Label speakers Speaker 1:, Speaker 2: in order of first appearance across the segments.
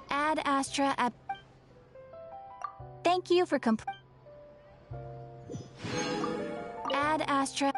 Speaker 1: Ad Astra at... Thank you for Ad Astra...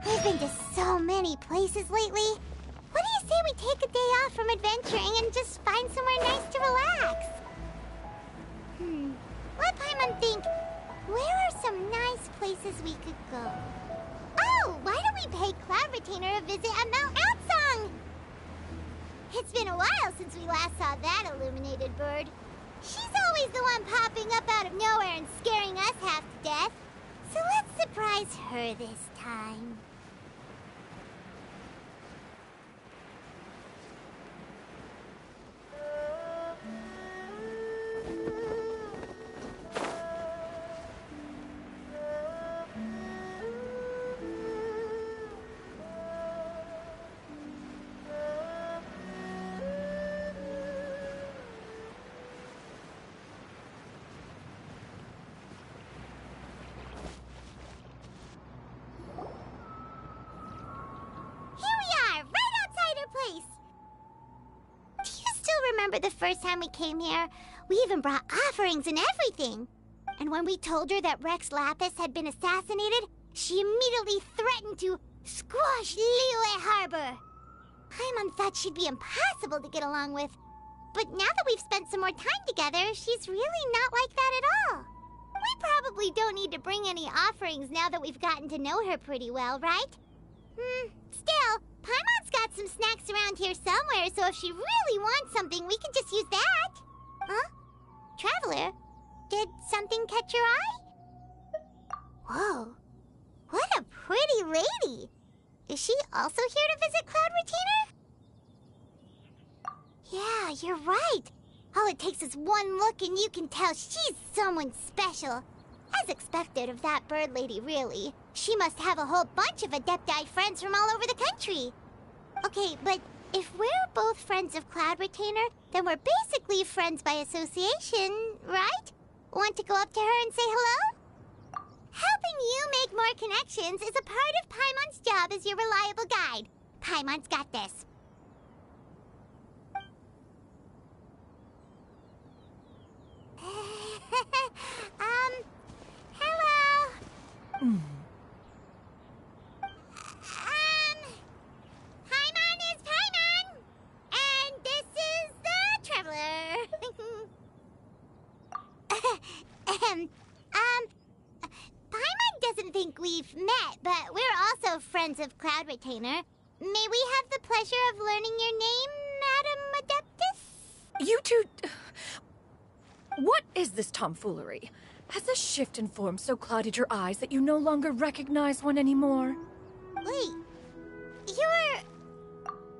Speaker 2: We've been to so many places lately. What do you say we take a day off from adventuring and just find somewhere nice to relax? Let Paimon think. Where are some nice places we could go? Oh, why don't we pay Cloud Retainer a visit at Mount Outsong? It's been a while since we last saw that illuminated bird. She's always the one popping up out of nowhere and scaring us half to death. So let's surprise her this time. Remember the first time we came here? We even brought offerings and everything. And when we told her that Rex Lapis had been assassinated, she immediately threatened to squash Liyue Harbor. Paimon thought she'd be impossible to get along with. But now that we've spent some more time together, she's really not like that at all. We probably don't need to bring any offerings now that we've gotten to know her pretty well, right? Still, Paimon's got some snacks around here somewhere, so if she really wants something, we can just use that. Huh? Traveler, did something catch your eye? Whoa, what a pretty lady. Is she also here to visit Cloud Retainer? Yeah, you're right. All it takes is one look and you can tell she's someone special. As expected of that bird lady, really. She must have a whole bunch of Adepti friends from all over the country. Okay, but if we're both friends of Cloud Retainer, then we're basically friends by association, right? Want to go up to her and say hello? Helping you make more connections is a part of Paimon's job as your reliable guide. Paimon's got this. Hello? Paimon is Paimon! And this is the Traveler. Paimon doesn't think we've met, but we're also friends of Cloud Retainer. May we have the pleasure of learning your name, Madam Adeptus?
Speaker 3: You two... What is this tomfoolery? Has the shift in form so clouded your eyes that you no longer recognize one anymore?
Speaker 2: Wait, you're...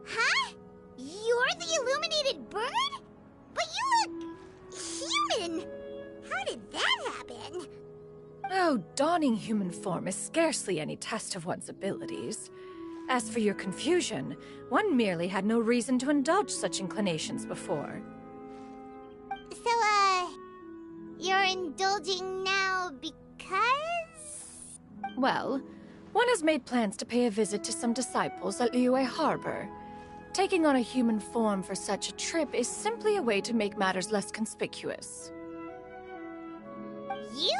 Speaker 2: Huh? You're the illuminated bird? But you look... human! How did that happen?
Speaker 3: Oh, donning human form is scarcely any test of one's abilities. As for your confusion, one merely had no reason to indulge such inclinations before.
Speaker 2: So, you're indulging now because?
Speaker 3: Well, one has made plans to pay a visit to some disciples at Liyue Harbor. Taking on a human form for such a trip is simply a way to make matters less conspicuous.
Speaker 2: You?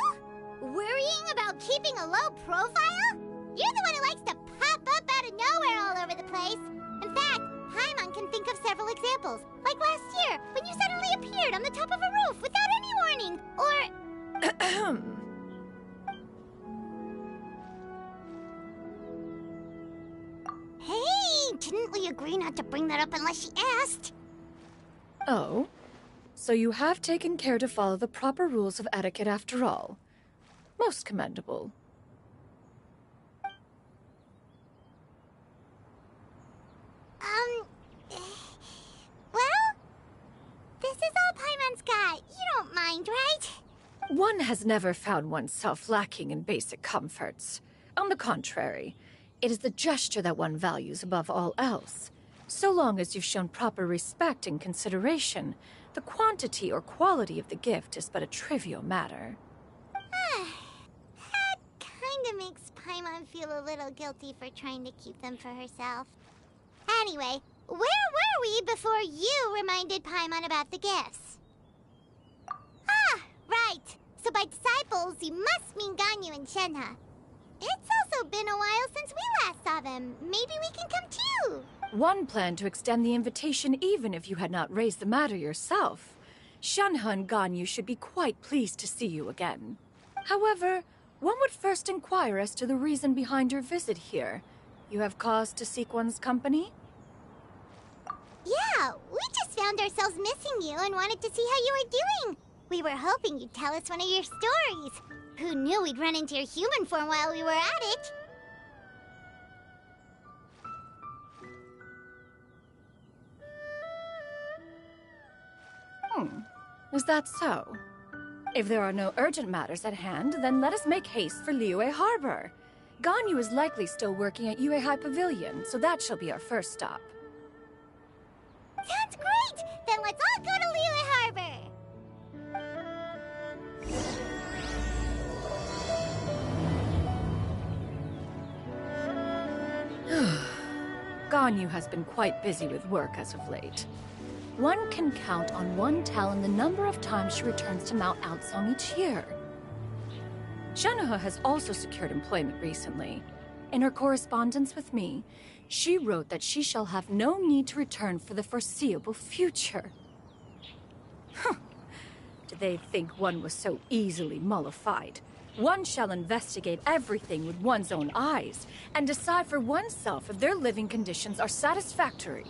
Speaker 2: Worrying about keeping a low profile? You're the one who likes to pop up out of nowhere all over the place. In fact, Paimon can think of several examples. Like last year, when you suddenly appeared on the top of a roof without any warning. Or... Hey, didn't we agree not to bring that up unless she asked?
Speaker 3: Oh? So you have taken care to follow the proper rules of etiquette after all. Most commendable.
Speaker 2: Well, this is all Paimon's got. You don't mind, right?
Speaker 3: One has never found oneself lacking in basic comforts. On the contrary, it is the gesture that one values above all else. So long as you've shown proper respect and consideration, the quantity or quality of the gift is but a trivial matter.
Speaker 2: That kinda makes Paimon feel a little guilty for trying to keep them for herself. Anyway, where were we before you reminded Paimon about the gifts? Ah, right. So by disciples, you must mean Ganyu and Shenhe. It's also been a while since we last saw them. Maybe we can come too.
Speaker 3: One planned to extend the invitation even if you had not raised the matter yourself. Shenhe and Ganyu should be quite pleased to see you again. However, one would first inquire as to the reason behind your visit here. You have cause to seek one's company?
Speaker 2: Yeah, we just found ourselves missing you and wanted to see how you were doing. We were hoping you'd tell us one of your stories. Who knew we'd run into your human form while we were at it?
Speaker 3: Is that so? If there are no urgent matters at hand, then let us make haste for Liyue Harbor. Ganyu is likely still working at Yue High Pavilion, so that shall be our first stop.
Speaker 2: Sounds great! Then let's all go to Liyue Harbor!
Speaker 3: Ganyu has been quite busy with work as of late. One can count on one talon the number of times she returns to Mount Aocang each year. Shenoha has also secured employment recently. In her correspondence with me, she wrote that she shall have no need to return for the foreseeable future. Did they think one was so easily mollified? One shall investigate everything with one's own eyes and decide for oneself if their living conditions are satisfactory.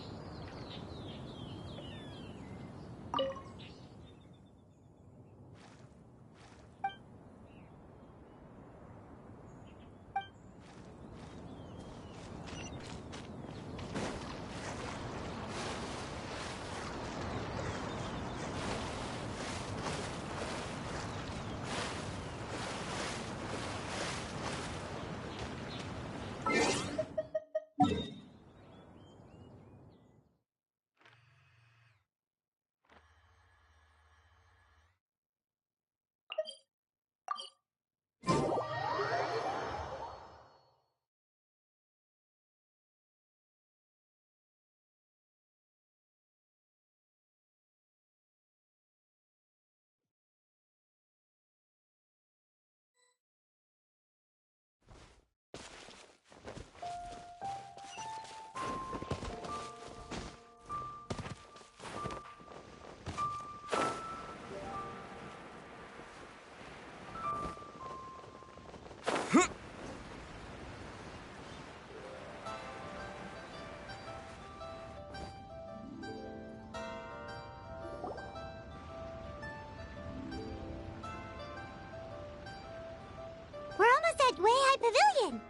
Speaker 2: We're almost at Yue High Pavilion!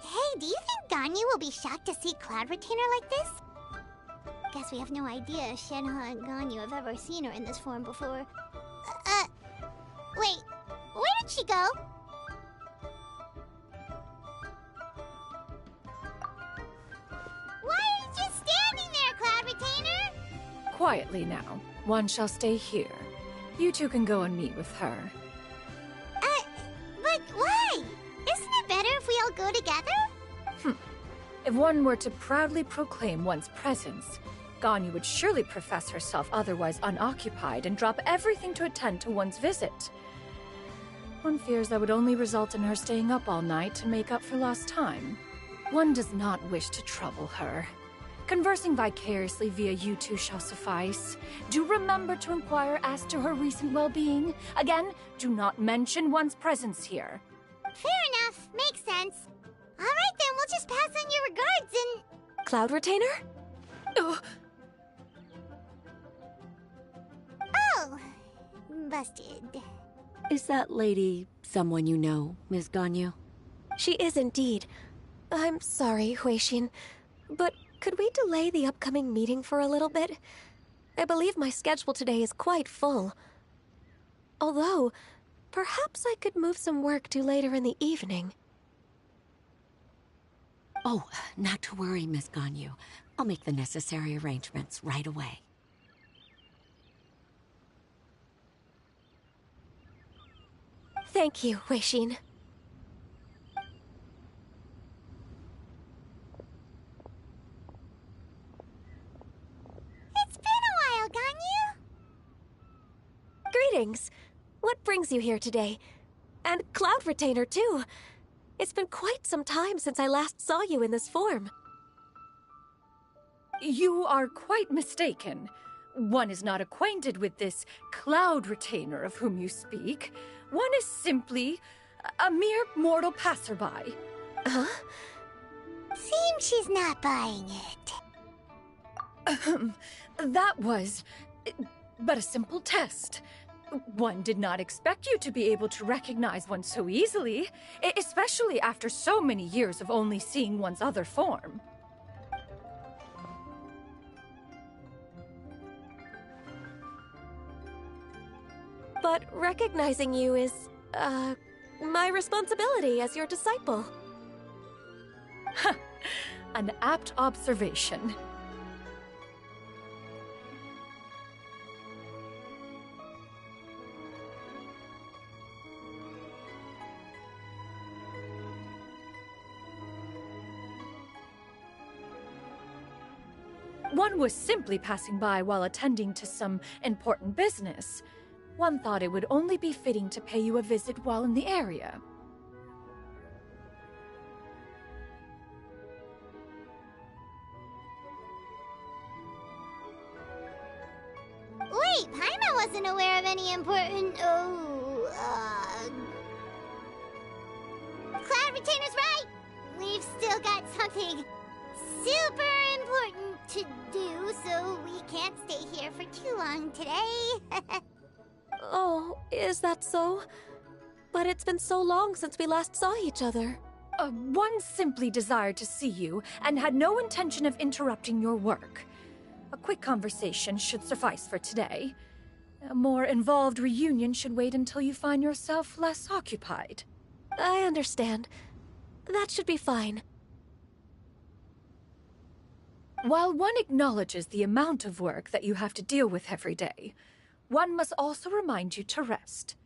Speaker 2: Hey, do you think Ganyu will be shocked to see Cloud Retainer like this? Guess we have no idea if Shenoha and Ganyu have ever seen her in this form before. Wait, where did she go? Why are you just standing there, Cloud Retainer?
Speaker 3: Quietly now. One shall stay here. You two can go and meet with her.
Speaker 2: But why? Isn't it better if we all go together?
Speaker 3: If one were to proudly proclaim one's presence, Ganyu would surely profess herself otherwise unoccupied and drop everything to attend to one's visit. One fears that would only result in her staying up all night to make up for lost time. One does not wish to trouble her. Conversing vicariously via you two shall suffice. Do remember to inquire as to her recent well-being. Again, do not mention one's presence here.
Speaker 2: Fair enough. Makes sense. Alright then, we'll just pass on your regards and...
Speaker 4: Cloud Retainer?
Speaker 2: Oh! Busted.
Speaker 4: Is that lady someone you know, Ms. Ganyu?
Speaker 5: She is indeed. I'm sorry, Huixin, but could we delay the upcoming meeting for a little bit? I believe my schedule today is quite full. Although, perhaps I could move some work to later in the evening.
Speaker 4: Oh, not to worry, Ms. Ganyu. I'll make the necessary arrangements right away.
Speaker 5: Thank you, Huixin.
Speaker 2: It's been a while, Ganyu.
Speaker 5: Greetings. What brings you here today? And Cloud Retainer, too. It's been quite some time since I last saw you in this form.
Speaker 3: You are quite mistaken. One is not acquainted with this Cloud Retainer of whom you speak. One is simply a mere mortal passerby.
Speaker 5: Huh?
Speaker 2: Seems she's not buying it.
Speaker 3: That was but a simple test. One did not expect you to be able to recognize one so easily, especially after so many years of only seeing one's other form.
Speaker 5: But recognizing you is, my responsibility as your disciple.
Speaker 3: An apt observation. One was simply passing by while attending to some important business. One thought it would only be fitting to pay you a visit while in the area.
Speaker 2: Wait, Paimon wasn't aware of any important, Cloud Retainer's right! We've still got something super important to do, so we can't stay here for too long today.
Speaker 5: Oh, is that so? But it's been so long since we last saw each other.
Speaker 3: One simply desired to see you and had no intention of interrupting your work. A quick conversation should suffice for today. A more involved reunion should wait until you find yourself less occupied.
Speaker 5: I understand. That should be fine.
Speaker 3: While one acknowledges the amount of work that you have to deal with every day, one must also remind you to rest.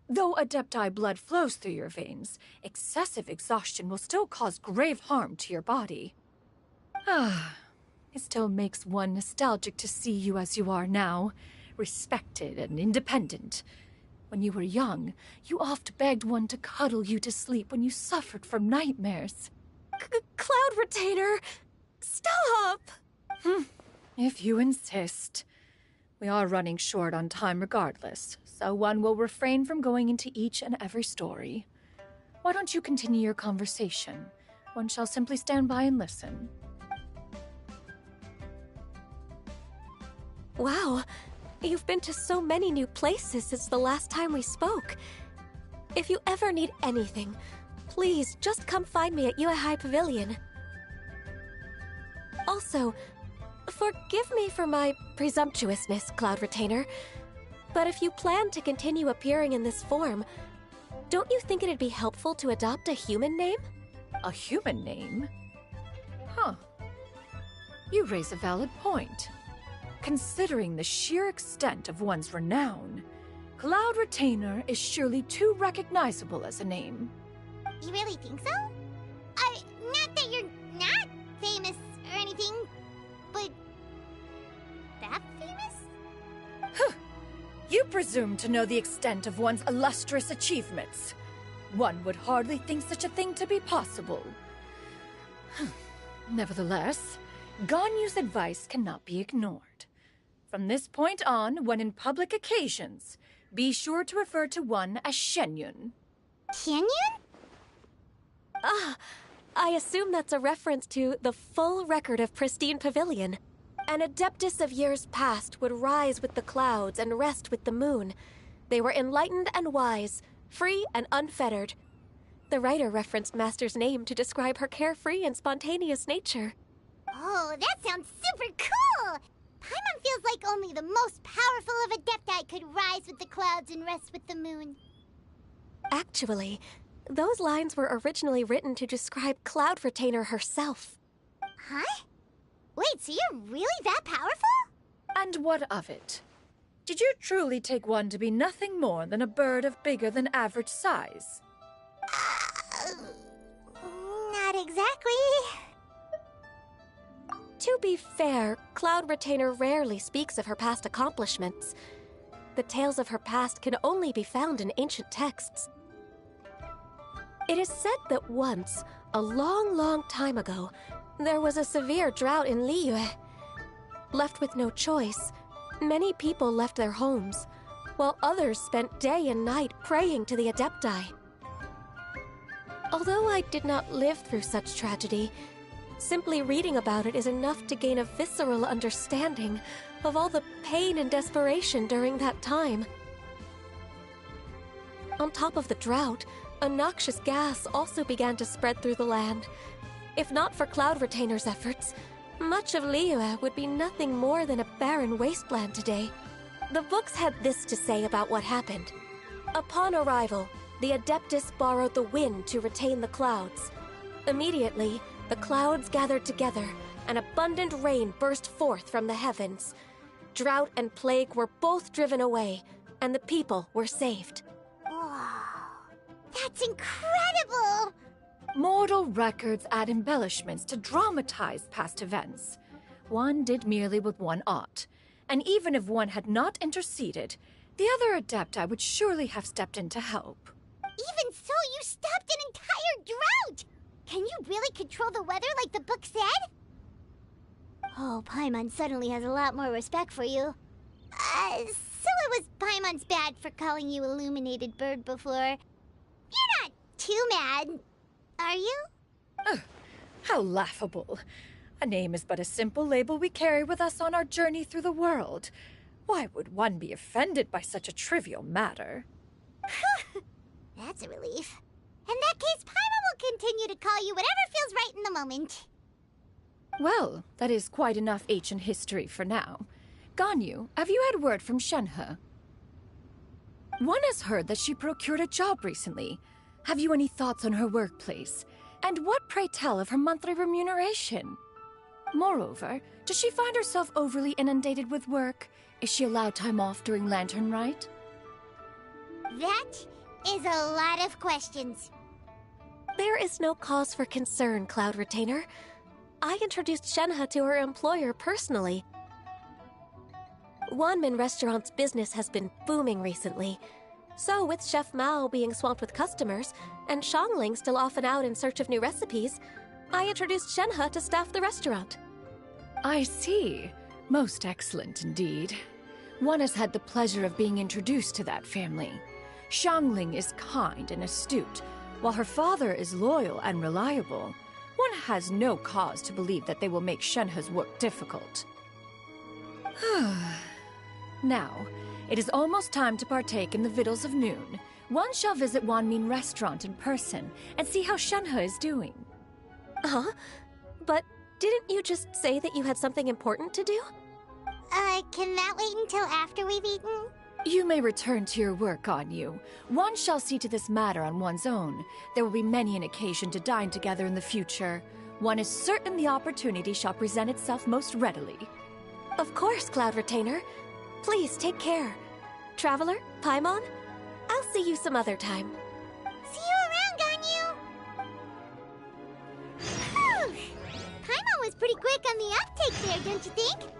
Speaker 3: Though Adepti blood flows through your veins, excessive exhaustion will still cause grave harm to your body. It still makes one nostalgic to see you as you are now, respected and independent. When you were young, you oft begged one to cuddle you to sleep when you suffered from nightmares.
Speaker 5: Cloud Retainer! Stop!
Speaker 3: If you insist. We are running short on time regardless, so one will refrain from going into each and every story. Why don't you continue your conversation? One shall simply stand by and listen.
Speaker 5: Wow, you've been to so many new places since the last time we spoke. If you ever need anything, please just come find me at Uehai Pavilion. Also, forgive me for my presumptuousness, Cloud Retainer, but if you plan to continue appearing in this form, don't you think it'd be helpful to adopt a human name?
Speaker 3: A human name? Huh. You raise a valid point. Considering the sheer extent of one's renown, Cloud Retainer is surely too recognizable as a name.
Speaker 2: You really think so? Not that you're not famous or anything, but that famous?
Speaker 3: You presume to know the extent of one's illustrious achievements. One would hardly think such a thing to be possible. Nevertheless, Ganyu's advice cannot be ignored. From this point on, when in public occasions, be sure to refer to one as Shenyun.
Speaker 2: Canyon?
Speaker 5: I assume that's a reference to the full record of Pristine Pavilion. An adeptus of years past would rise with the clouds and rest with the moon. They were enlightened and wise, free and unfettered. The writer referenced Master's name to describe her carefree and spontaneous nature.
Speaker 2: Oh, that sounds super cool! Paimon feels like only the most powerful of Adepti could rise with the clouds and rest with the moon.
Speaker 5: Actually, those lines were originally written to describe Cloud Retainer herself.
Speaker 2: Huh? Wait, so you're really that powerful?
Speaker 3: And what of it? Did you truly take one to be nothing more than a bird of bigger than average size?
Speaker 2: Not exactly.
Speaker 5: To be fair, Cloud Retainer rarely speaks of her past accomplishments. The tales of her past can only be found in ancient texts. It is said that once, a long, long time ago, there was a severe drought in Liyue. Left with no choice, many people left their homes, while others spent day and night praying to the Adepti. Although I did not live through such tragedy, simply reading about it is enough to gain a visceral understanding of all the pain and desperation during that time. On top of the drought, a noxious gas also began to spread through the land. If not for Cloud Retainer's efforts, much of Liyue would be nothing more than a barren wasteland today. The books had this to say about what happened. Upon arrival, the Adeptus borrowed the wind to retain the clouds. Immediately, the clouds gathered together, and abundant rain burst forth from the heavens. Drought and plague were both driven away, and the people were saved.
Speaker 2: Wow, that's incredible!
Speaker 3: Mortal records add embellishments to dramatize past events. One did merely what one ought, and even if one had not interceded, the other Adepti would surely have stepped in to help.
Speaker 2: Even so, you stopped an entire drought! Can you really control the weather like the book said? Oh, Paimon suddenly has a lot more respect for you. So it was Paimon's bad for calling you Illuminated Bird before. You're not too mad, are you?
Speaker 3: How laughable. A name is but a simple label we carry with us on our journey through the world. Why would one be offended by such a trivial matter?
Speaker 2: That's a relief. In that case, Paimon will continue to call you whatever feels right in the moment.
Speaker 3: Well, that is quite enough ancient history for now. Ganyu, have you had word from Shenhe? One has heard that she procured a job recently. Have you any thoughts on her workplace? And what, pray tell, of her monthly remuneration? Moreover, does she find herself overly inundated with work? Is she allowed time off during Lantern Rite?
Speaker 2: That is a lot of questions.
Speaker 5: There is no cause for concern, Cloud Retainer. I introduced Shenhe to her employer personally. Wanmin Restaurant's business has been booming recently. So, with Chef Mao being swamped with customers, and Shangling still off and out in search of new recipes, I introduced Shenhe to staff the restaurant.
Speaker 3: I see. Most excellent indeed. One has had the pleasure of being introduced to that family. Shangling is kind and astute, while her father is loyal and reliable. One has no cause to believe that they will make Shenhe's work difficult. Now, it is almost time to partake in the victuals of noon. One shall visit Wanmin Restaurant in person and see how Shenhe is doing.
Speaker 5: Huh? But didn't you just say that you had something important to do?
Speaker 2: Can that wait until after we've eaten?
Speaker 3: You may return to your work, Ganyu. One shall see to this matter on one's own. There will be many an occasion to dine together in the future. One is certain the opportunity shall present itself most readily.
Speaker 5: Of course, Cloud Retainer. Please take care. Traveler, Paimon, I'll see you some other time.
Speaker 2: See you around, Ganyu! Whew! Paimon was pretty quick on the uptake there, don't you think?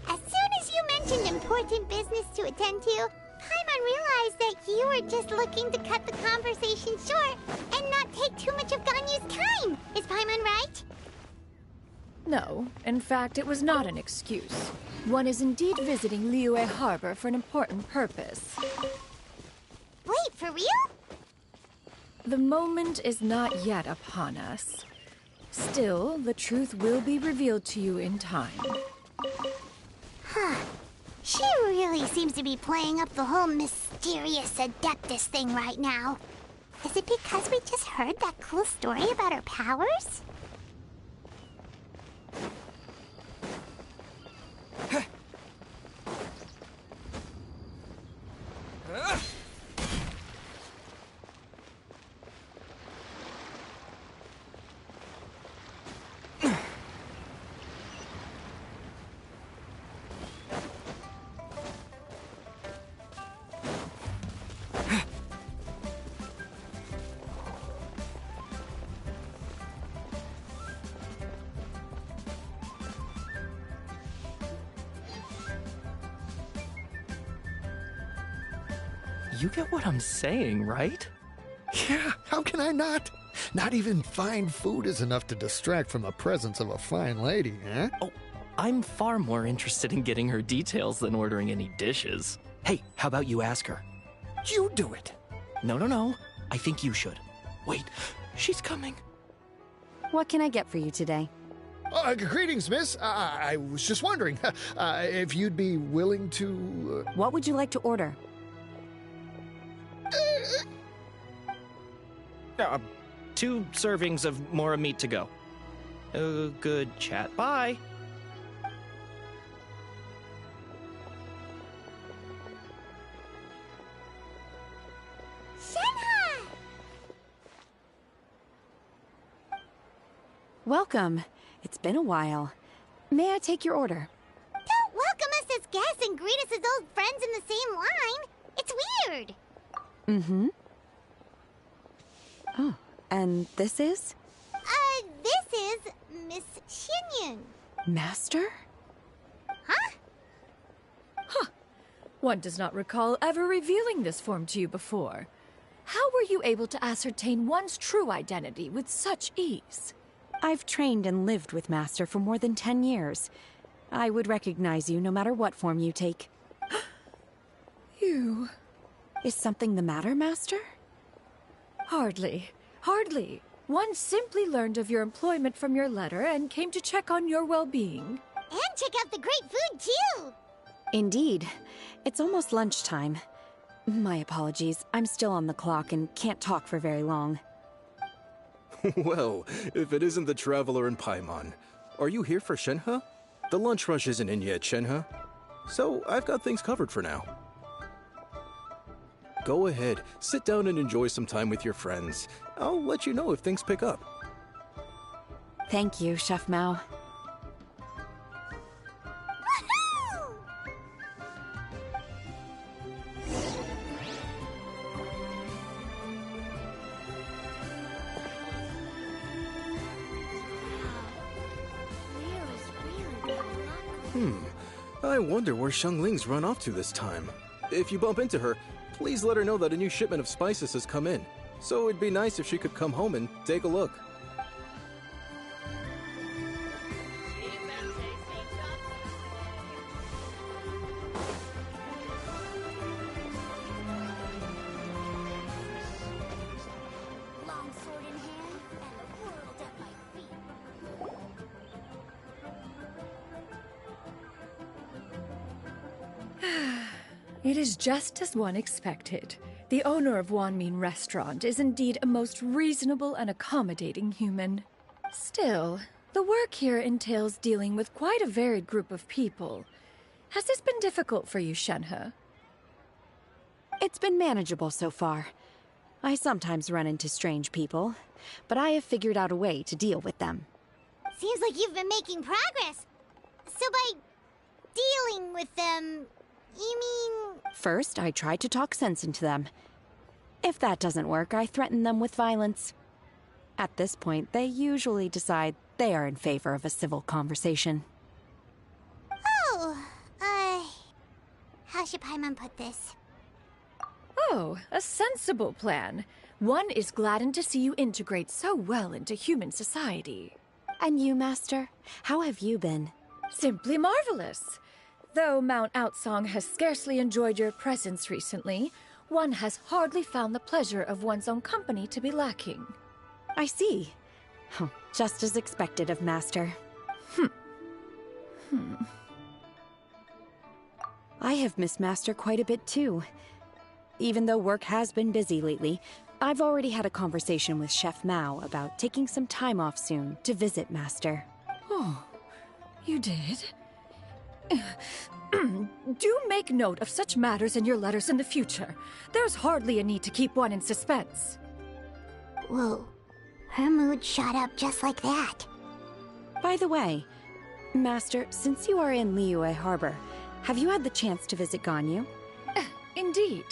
Speaker 2: As soon as you mentioned important business to attend to, Paimon realized that you were just looking to cut the conversation short and not take too much of Ganyu's time. Is Paimon right?
Speaker 3: No, in fact, it was not an excuse. One is indeed visiting Liyue Harbor for an important purpose.
Speaker 2: Wait, for real?
Speaker 3: The moment is not yet upon us. Still, the truth will be revealed to you in time.
Speaker 2: Huh. She really seems to be playing up the whole mysterious Adeptus thing right now. Is it because we just heard that cool story about her powers?
Speaker 6: You get what I'm saying, right?
Speaker 7: Yeah, how can I not? Not even fine food is enough to distract from the presence of a fine lady, eh?
Speaker 6: Oh, I'm far more interested in getting her details than ordering any dishes. Hey, how about you ask her?
Speaker 7: You do it.
Speaker 6: No. I think you should. Wait, she's coming.
Speaker 8: What can I get for you today?
Speaker 7: Greetings, miss. I was just wondering if you'd be willing to...
Speaker 8: What would you like to order?
Speaker 6: 2 servings of Mora meat to go. Good chat. Bye.
Speaker 2: Shenhe!
Speaker 8: Welcome. It's been a while. May I take your order?
Speaker 2: Don't welcome us as guests and greet us as old friends in the same line. It's weird.
Speaker 8: Mm-hmm. Oh, and this is?
Speaker 2: This is Miss Xinyun.
Speaker 8: Master?
Speaker 2: Huh?
Speaker 3: One does not recall ever revealing this form to you before. How were you able to ascertain one's true identity with such ease?
Speaker 8: I've trained and lived with Master for more than 10 years. I would recognize you no matter what form you take.
Speaker 3: You...
Speaker 8: Is something the matter, Master?
Speaker 3: Hardly. Hardly. One simply learned of your employment from your letter and came to check on your well-being.
Speaker 2: And check out the great food, too.
Speaker 8: Indeed. It's almost lunchtime. My apologies. I'm still on the clock and can't talk for very long.
Speaker 9: Well, if it isn't the Traveler in Paimon. Are you here for Shenhe? The lunch rush isn't in yet, Shenhe. So, I've got things covered for now. Go ahead, sit down and enjoy some time with your friends. I'll let you know if things pick up.
Speaker 8: Thank you, Chef Mao.
Speaker 2: Woohoo!
Speaker 9: I wonder where Xiangling's run off to this time. If you bump into her, please let her know that a new shipment of spices has come in. So it'd be nice if she could come home and take a look.
Speaker 2: Long sword in hand and the world at my feet.
Speaker 3: It is just as one expected. The owner of Wanmin Restaurant is indeed a most reasonable and accommodating human. Still, the work here entails dealing with quite a varied group of people. Has this been difficult for you, Shenhe?
Speaker 8: It's been manageable so far. I sometimes run into strange people, but I have figured out a way to deal with them.
Speaker 2: Seems like you've been making progress. So by dealing with them, you mean...
Speaker 8: First, I try to talk sense into them. If that doesn't work, I threaten them with violence. At this point, they usually decide they are in favor of a civil conversation.
Speaker 2: Oh, how should Paimon put this?
Speaker 3: Oh, a sensible plan. One is gladdened to see you integrate so well into human society.
Speaker 8: And you, Master? How have you been?
Speaker 3: Simply marvelous. Though Mount Outsong has scarcely enjoyed your presence recently, one has hardly found the pleasure of one's own company to be lacking.
Speaker 8: I see. Oh, just as expected of Master. I have missed Master quite a bit too. Even though work has been busy lately, I've already had a conversation with Chef Mao about taking some time off soon to visit Master.
Speaker 3: Oh, you did? Do make note of such matters in your letters in the future. There's hardly a need to keep one in suspense.
Speaker 2: Whoa, her mood shot up just like that.
Speaker 8: By the way, Master, since you are in Liyue Harbor, have you had the chance to visit Ganyu?
Speaker 3: Indeed.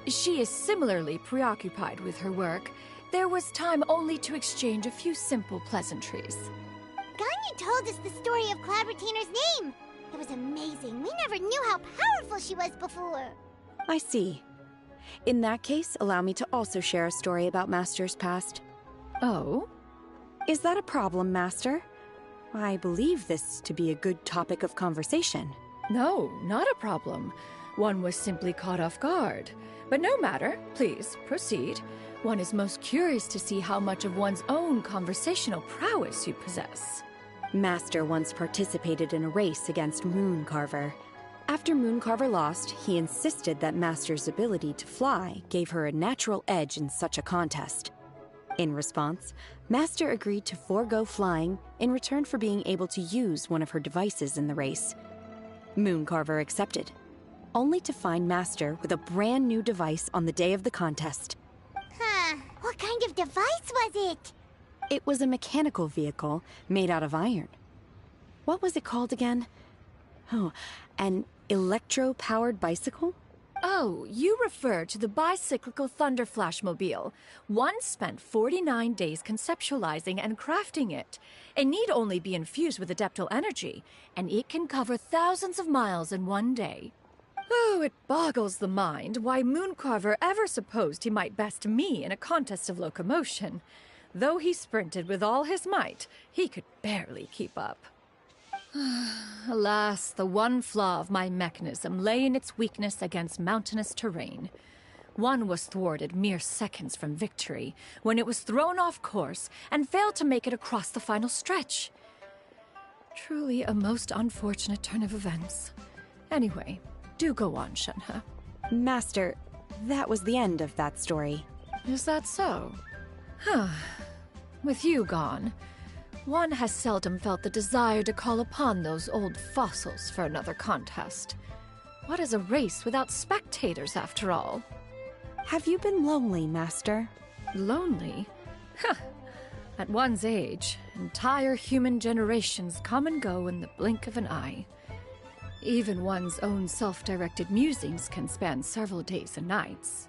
Speaker 3: She is similarly preoccupied with her work. There was time only to exchange a few simple pleasantries.
Speaker 2: Ganyu told us the story of Clabbertiner's name. It was amazing. We never knew how powerful she was before.
Speaker 8: I see. In that case, allow me to also share a story about Master's past.
Speaker 3: Oh?
Speaker 8: Is that a problem, Master? I believe this to be a good topic of conversation.
Speaker 3: No, not a problem. One was simply caught off guard. But no matter. Please, proceed. One is most curious to see how much of one's own conversational prowess you possess.
Speaker 8: Master once participated in a race against Mooncarver. After Mooncarver lost, he insisted that Master's ability to fly gave her a natural edge in such a contest. In response, Master agreed to forego flying in return for being able to use one of her devices in the race. Mooncarver accepted, only to find Master with a brand new device on the day of the contest.
Speaker 2: Huh. What kind of device was it?
Speaker 8: It was a mechanical vehicle made out of iron. What was it called again? Oh, an electro-powered bicycle?
Speaker 3: Oh, you refer to the bicyclical Thunder Flashmobile. One spent 49 days conceptualizing and crafting it. It need only be infused with adeptal energy, and it can cover thousands of miles in one day. Oh, it boggles the mind why Mooncarver ever supposed he might best me in a contest of locomotion. Though he sprinted with all his might, he could barely keep up. Alas, the one flaw of my mechanism lay in its weakness against mountainous terrain. One was thwarted mere seconds from victory, when it was thrown off course and failed to make it across the final stretch. Truly a most unfortunate turn of events. Anyway, do go on, Shenhe.
Speaker 8: Master, that was the end of that story.
Speaker 3: Is that so? Huh. With you gone, one has seldom felt the desire to call upon those old fossils for another contest. What is a race without spectators, after all?
Speaker 8: Have you been lonely, Master?
Speaker 3: Lonely? Huh. At one's age, entire human generations come and go in the blink of an eye. Even one's own self-directed musings can span several days and nights.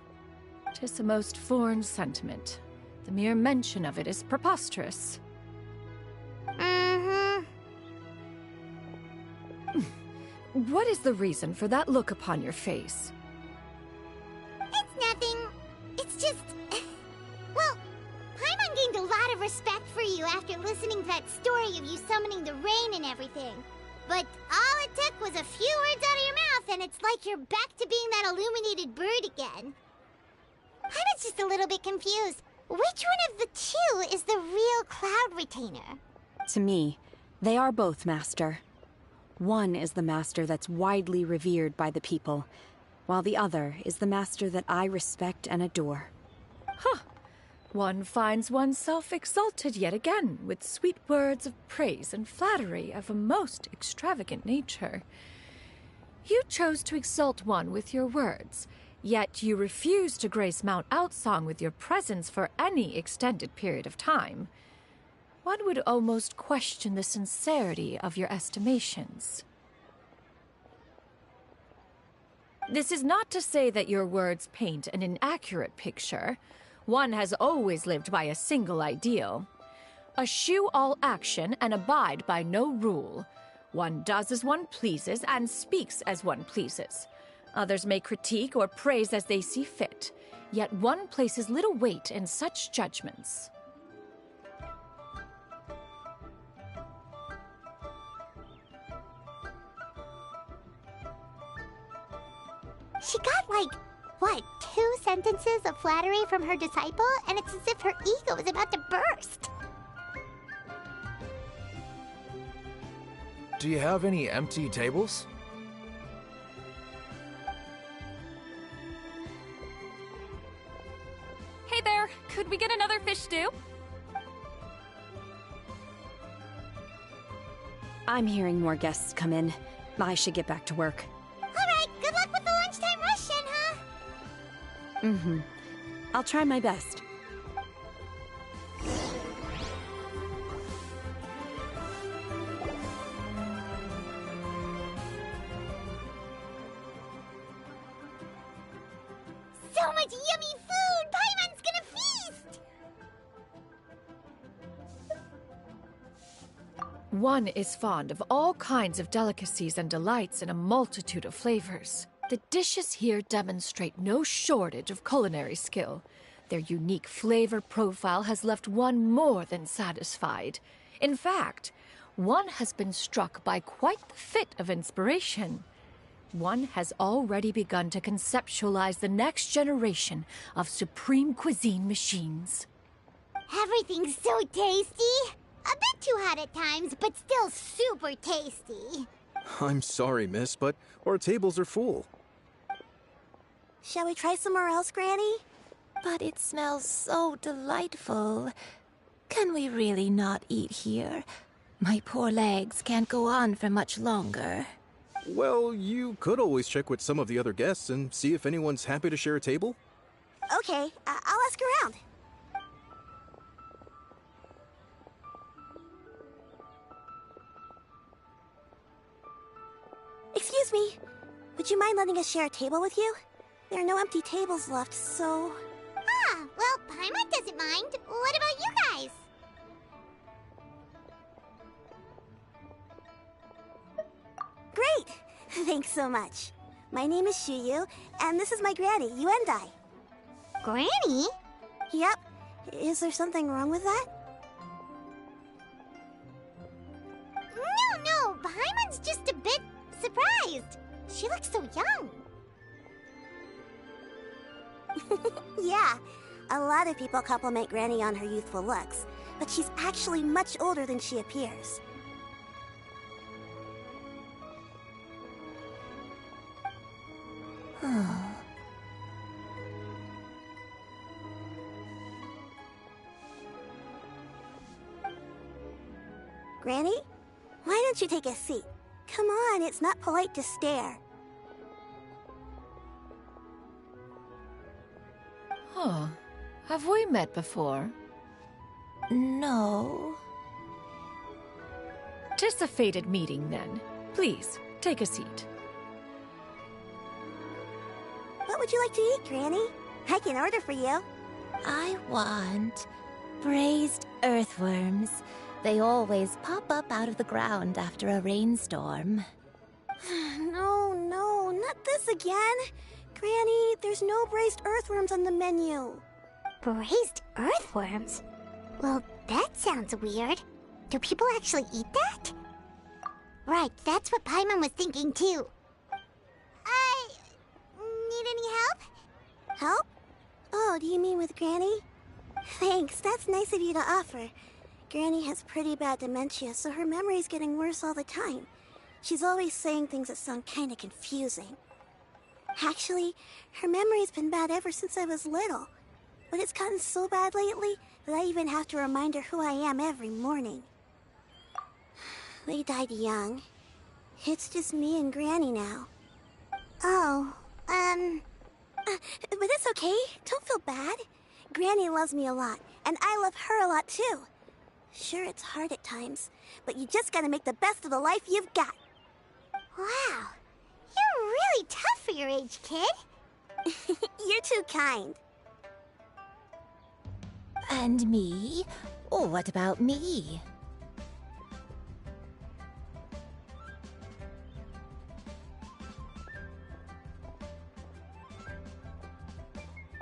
Speaker 3: 'Tis a most foreign sentiment. The mere mention of it is preposterous. What is the reason for that look upon your face?
Speaker 2: It's nothing. It's just... Well, Paimon gained a lot of respect for you after listening to that story of you summoning the rain and everything. But all it took was a few words out of your mouth and it's like you're back to being that illuminated bird again. I was just a little bit confused. Which one of the two is the real Cloud Retainer?
Speaker 8: To me, they are both, Master. One is the master that's widely revered by the people, while the other is the master that I respect and adore.
Speaker 3: Huh. One finds oneself exalted yet again with sweet words of praise and flattery of a most extravagant nature. You chose to exalt one with your words, yet you refuse to grace Mount Outsong with your presence for any extended period of time. One would almost question the sincerity of your estimations. This is not to say that your words paint an inaccurate picture. One has always lived by a single ideal. Eschew all action and abide by no rule. One does as one pleases and speaks as one pleases. Others may critique or praise as they see fit, yet one places little weight in such judgments.
Speaker 2: She got, like, what, 2 sentences of flattery from her disciple? And it's as if her ego is about to burst.
Speaker 10: Do you have any empty tables?
Speaker 11: Hey there, could we get another fish stew?
Speaker 8: I'm hearing more guests come in. I should get back to work.
Speaker 2: Alright, good luck with the lunchtime rush, Shenhe.
Speaker 8: Mm-hmm. I'll try my best.
Speaker 2: So much yummy food! Paimon's gonna feast!
Speaker 3: One is fond of all kinds of delicacies and delights in a multitude of flavors. The dishes here demonstrate no shortage of culinary skill. Their unique flavor profile has left one more than satisfied. In fact, one has been struck by quite the fit of inspiration. One has already begun to conceptualize the next generation of supreme cuisine machines.
Speaker 2: Everything's so tasty! A bit too hot at times, but still super tasty.
Speaker 9: I'm sorry, miss, but our tables are full.
Speaker 2: Shall we try somewhere else, Granny?
Speaker 1: But it smells so delightful. Can we really not eat here? My poor legs can't go on for much longer.
Speaker 9: Well, you could always check with some of the other guests and see if anyone's happy to share a table.
Speaker 2: Okay, I'll ask around. Excuse me. Would you mind letting us share a table with you? There are no empty tables left, so... Ah, well, Paimon doesn't mind. What about you guys? Great! Thanks so much. My name is Shuyu, and this is my granny, Yuendai. Granny? Yep. Is there something wrong with that? No, Paimon's just a bit surprised. She looks so young. Yeah, a lot of people compliment Granny on her youthful looks, but she's actually much older than she appears. Granny? Why don't you take a seat? Come on, it's not polite to stare.
Speaker 3: Huh. Have we met before?
Speaker 1: No.
Speaker 3: 'Tis a fated meeting, then. Please, take a seat.
Speaker 2: What would you like to eat, Granny? I can order for you.
Speaker 1: I want braised earthworms. They always pop up out of the ground after a rainstorm.
Speaker 2: No, not this again. Granny, there's no braised earthworms on the menu. Braised earthworms? Well, that sounds weird. Do people actually eat that? Right, that's what Paimon was thinking too. Need any help? Help? Oh, do you mean with Granny? Thanks, that's nice of you to offer. Granny has pretty bad dementia, so her memory's getting worse all the time. She's always saying things that sound kinda confusing. Actually, her memory's been bad ever since I was little. But it's gotten so bad lately that I even have to remind her who I am every morning. They died young. It's just me and Granny now. Oh, but it's okay. Don't feel bad. Granny loves me a lot, and I love her a lot too. Sure, it's hard at times, but you just gotta make the best of the life you've got. Wow, you're really tough for your age, kid. You're too kind.
Speaker 1: And me? Oh, what about me?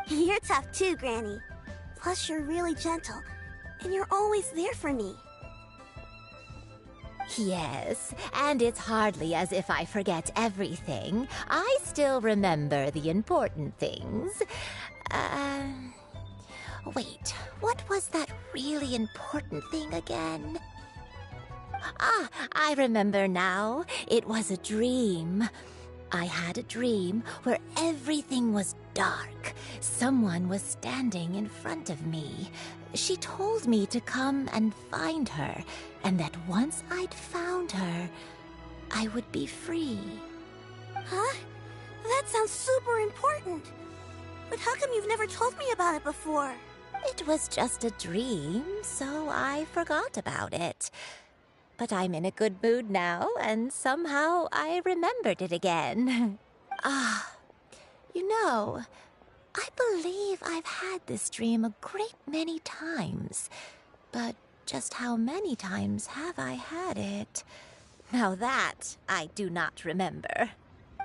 Speaker 2: You're tough too, Granny. Plus, you're really gentle, and you're always there for me.
Speaker 1: Yes, and it's hardly as if I forget everything. I still remember the important things. Wait, what was that really important thing again? Ah, I remember now. It was a dream. I had a dream where everything was dark. Someone was standing in front of me. She told me to come and find her, and that once I'd found her, I would be free.
Speaker 2: Huh? That sounds super important. But how come you've never told me about it before?
Speaker 1: It was just a dream, so I forgot about it. But I'm in a good mood now, and somehow I remembered it again. You know, I believe I've had this dream a great many times. But just how many times have I had it? Now that I do not remember.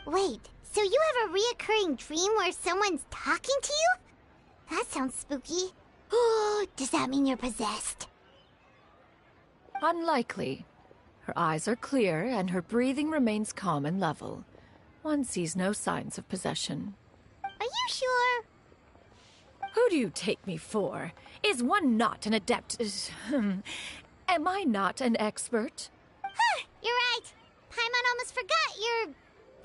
Speaker 2: Wait, so you have a reoccurring dream where someone's talking to you? That sounds spooky. Oh, does that mean you're possessed?
Speaker 3: Unlikely. Her eyes are clear, and her breathing remains calm and level. One sees no signs of possession.
Speaker 2: Are you sure?
Speaker 3: Who do you take me for? Is one not an adept? Am I not an expert?
Speaker 2: Huh, you're right. Paimon almost forgot you're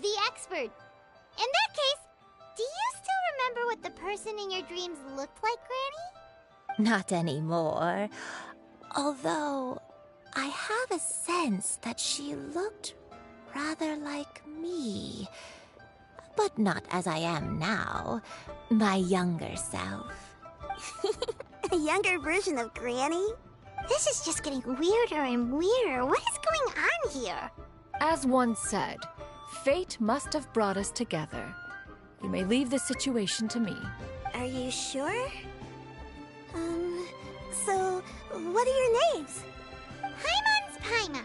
Speaker 2: the expert. In that case, Do you still remember what the person in your dreams looked like, Granny?
Speaker 1: Not anymore. Although, I have a sense that she looked rather like me. But not as I am now. My younger self.
Speaker 2: A younger version of Granny? This is just getting weirder and weirder. What is going on here?
Speaker 3: As one said, fate must have brought us together. You may leave the situation to me.
Speaker 2: Are you sure? So, what are your names? Paimon's Paimon.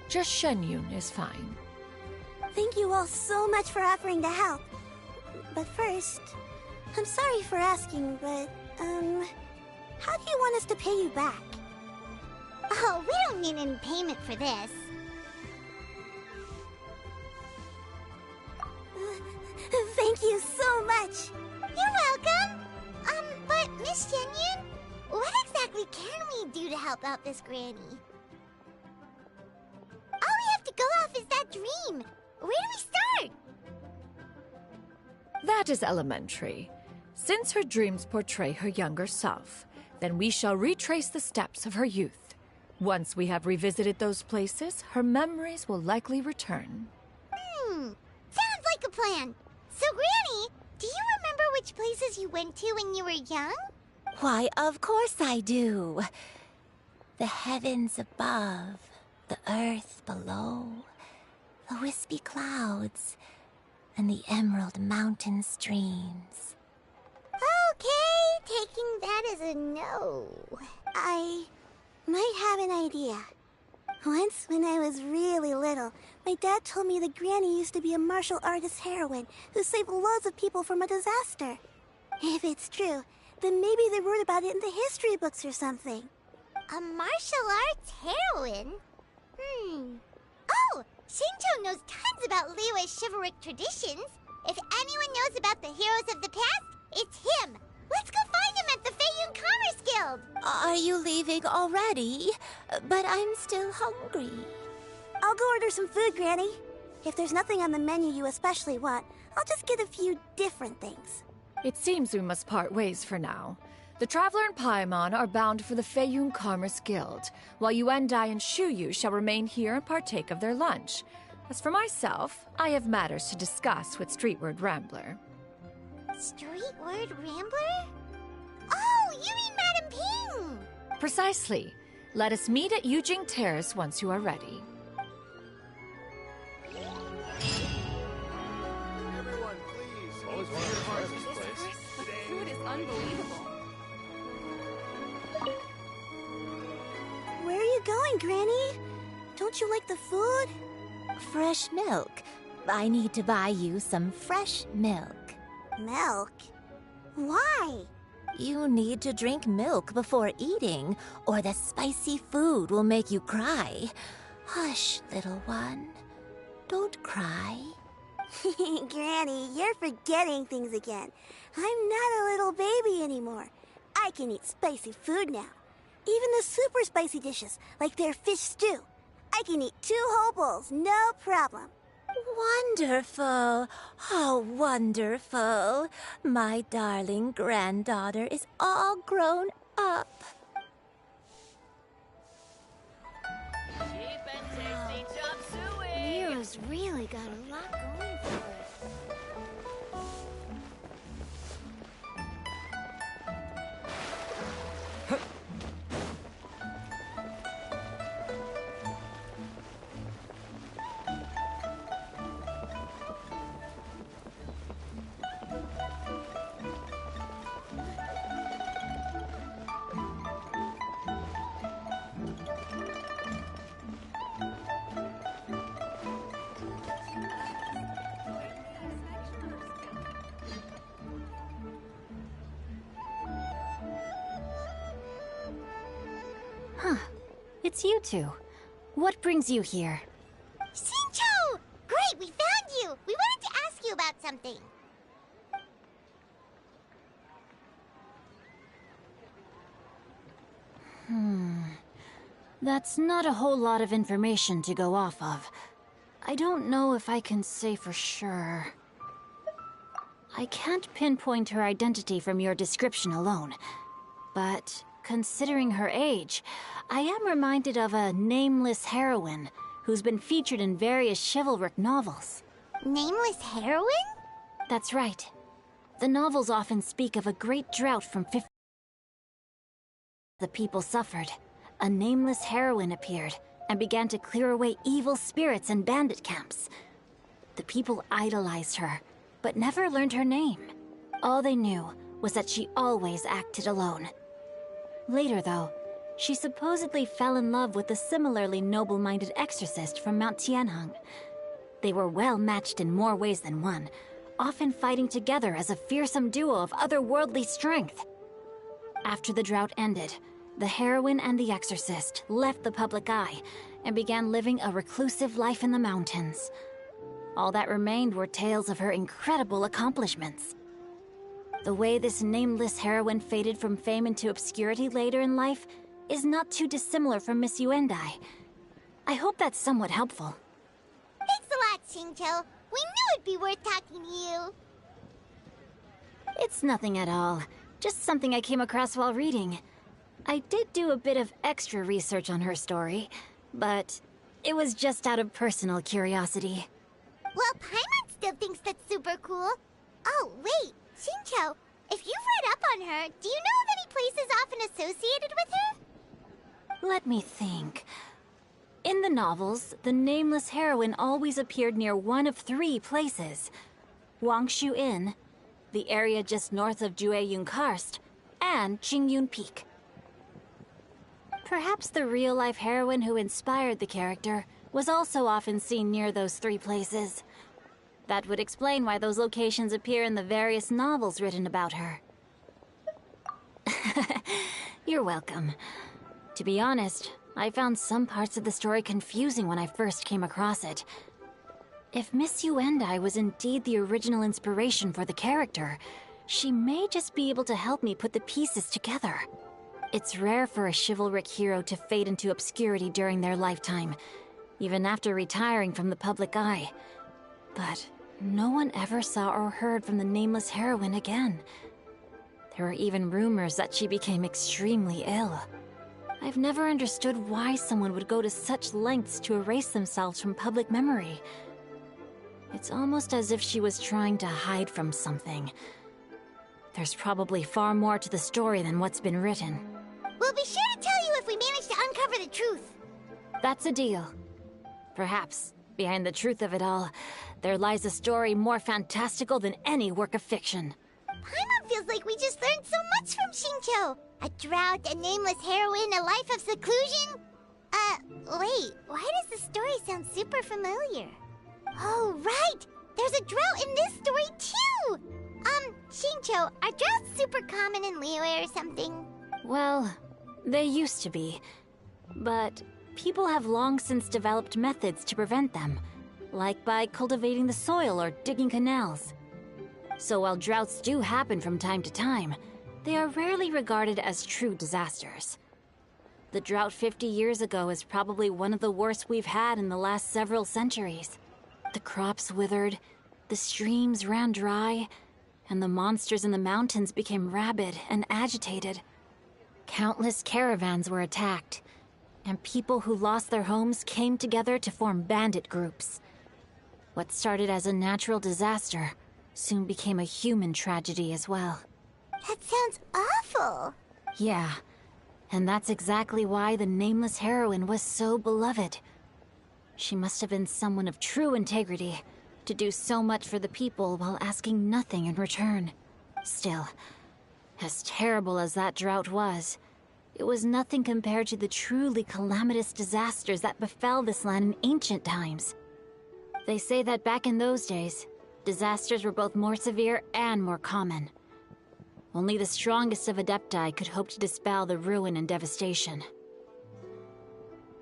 Speaker 3: Just Shenyun is fine.
Speaker 2: Thank you all so much for offering to help. But first, I'm sorry for asking, but, how do you want us to pay you back? Oh, we don't need any payment for this. Thank you so much. You're welcome. But Miss Shenyun, what exactly can we do to help out this granny? All we have to go off is that dream. Where do we start?
Speaker 3: That is elementary. Since her dreams portray her younger self, then we shall retrace the steps of her youth. Once we have revisited those places, her memories will likely return.
Speaker 2: Sounds like a plan. So, Granny, do you remember which places you went to when you were young?
Speaker 1: Why, of course I do. The heavens above, the earth below, the wispy clouds, and the emerald mountain streams.
Speaker 2: Okay, taking that as a no. I might have an idea. Once, when I was really little, my dad told me that Granny used to be a martial artist heroine who saved loads of people from a disaster. If it's true, then maybe they wrote about it in the history books or something. A martial arts heroine? Oh, Shinjo knows tons about Liyue's chivalric traditions. If anyone knows about the heroes of the past, it's him. Let's go find him at the Feiyun Commerce Guild.
Speaker 1: Are you leaving already? But I'm still hungry.
Speaker 2: I'll go order some food, Granny. If there's nothing on the menu you especially want, I'll just get a few different things.
Speaker 3: It seems we must part ways for now. The Traveler and Paimon are bound for the Feiyun Commerce Guild, while Yuendai and Shuyu shall remain here and partake of their lunch. As for myself, I have matters to discuss with Streetward Rambler.
Speaker 2: Streetward Rambler? Oh, you mean Madam Ping!
Speaker 3: Precisely. Let us meet at Yujing Terrace once you are ready.
Speaker 10: Everyone, please. Always wanted to try this place.
Speaker 11: The food is unbelievable.
Speaker 2: Where are you going, Granny? Don't you like the food?
Speaker 1: Fresh milk. I need to buy you some fresh milk.
Speaker 2: Milk? Why?
Speaker 1: You need to drink milk before eating, or the spicy food will make you cry. Hush, little one. Don't cry.
Speaker 2: Granny, you're forgetting things again. I'm not a little baby anymore. I can eat spicy food now. Even the super spicy dishes, like their fish stew. I can eat 2 whole bowls, no problem.
Speaker 1: Wonderful. How wonderful. My darling granddaughter is all grown up.
Speaker 11: Cheap and tasty chop suey.
Speaker 2: Nero's really got a lot going for it.
Speaker 12: It's you two. What brings you here?
Speaker 2: Shincho! Great, we found you! We wanted to ask you about something.
Speaker 12: That's not a whole lot of information to go off of. I don't know if I can say for sure. I can't pinpoint her identity from your description alone, but considering her age, I am reminded of a nameless heroine who's been featured in various chivalric novels.
Speaker 2: Nameless heroine?
Speaker 12: That's right. The novels often speak of a great drought from 50. The people suffered. A nameless heroine appeared and began to clear away evil spirits and bandit camps. The people idolized her, but never learned her name. All they knew was that she always acted alone. Later, though, she supposedly fell in love with a similarly noble-minded exorcist from Mount Tianheng. They were well matched in more ways than one, often fighting together as a fearsome duo of otherworldly strength. After the drought ended, the heroine and the exorcist left the public eye and began living a reclusive life in the mountains. All that remained were tales of her incredible accomplishments. The way this nameless heroine faded from fame into obscurity later in life is not too dissimilar from Miss Yuendai. I hope that's somewhat helpful.
Speaker 2: Thanks a lot, Xingqiu. We knew it'd be worth talking to you.
Speaker 12: It's nothing at all. Just something I came across while reading. I did do a bit of extra research on her story, but it was just out of personal curiosity.
Speaker 2: Well, Paimon still thinks that's super cool. Oh, wait, Xingqiu, if you've read up on her, do you know of any places often associated with her?
Speaker 12: Let me think. In the novels, the nameless heroine always appeared near one of 3 places. Wangshu Inn, the area just north of Jueyun Karst, and Qingyun Peak. Perhaps the real-life heroine who inspired the character was also often seen near those 3 places. That would explain why those locations appear in the various novels written about her. You're welcome. To be honest, I found some parts of the story confusing when I first came across it. If Miss Yuendai was indeed the original inspiration for the character, she may just be able to help me put the pieces together. It's rare for a chivalric hero to fade into obscurity during their lifetime, even after retiring from the public eye. But no one ever saw or heard from the nameless heroine again. There were even rumors that she became extremely ill. I've never understood why someone would go to such lengths to erase themselves from public memory. It's almost as if she was trying to hide from something. There's probably far more to the story than what's been written.
Speaker 2: We'll be sure to tell you if we manage to uncover the truth.
Speaker 12: That's a deal. Perhaps, behind the truth of it all, there lies a story more fantastical than any work of fiction.
Speaker 2: Paimon feels like we just learned so much from Xingqiu. A drought, a nameless heroine, a life of seclusion. Wait, why does the story sound super familiar? Oh, right! There's a drought in this story, too! Xingqiu, are droughts super common in Liyue or something?
Speaker 12: Well, they used to be. But people have long since developed methods to prevent them, like by cultivating the soil or digging canals. So while droughts do happen from time to time, they are rarely regarded as true disasters. The drought 50 years ago is probably one of the worst we've had in the last several centuries. The crops withered, the streams ran dry, and the monsters in the mountains became rabid and agitated. Countless caravans were attacked, and people who lost their homes came together to form bandit groups. What started as a natural disaster soon became a human tragedy as well.
Speaker 2: That sounds awful.
Speaker 12: Yeah, and that's exactly why the nameless heroine was so beloved. She must have been someone of true integrity, to do so much for the people while asking nothing in return. Still, as terrible as that drought was, it was nothing compared to the truly calamitous disasters that befell this land in ancient times. They say that back in those days, disasters were both more severe and more common. Only the strongest of Adepti could hope to dispel the ruin and devastation.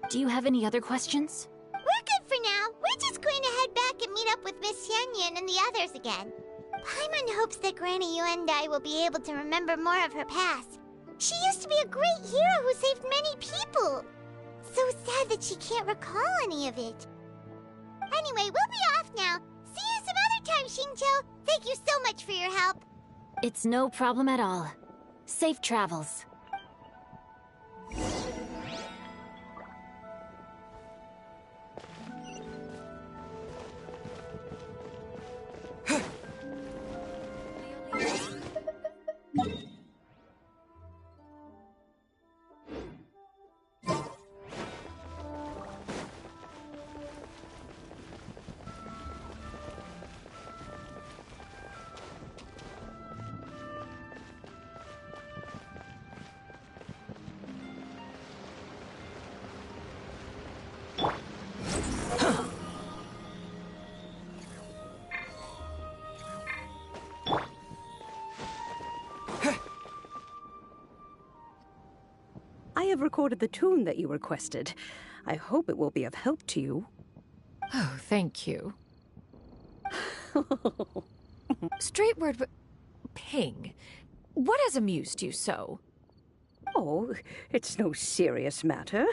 Speaker 12: Do you have any other questions?
Speaker 2: We're good for now. We're just going to head back and meet up with Miss Xianyan and the others again. Paimon hopes that Granny Yuendai will be able to remember more of her past. She used to be a great hero who saved many people. So sad that she can't recall any of it. Anyway, we'll be off now. See you some other time, Xingqiu. Thank you so much for your help.
Speaker 12: It's no problem at all. Safe travels.
Speaker 13: I have recorded the tune that you requested. I hope it will be of help to you.
Speaker 3: Oh, thank you. Straightward, Ping, what has amused you so?
Speaker 13: Oh, it's no serious matter.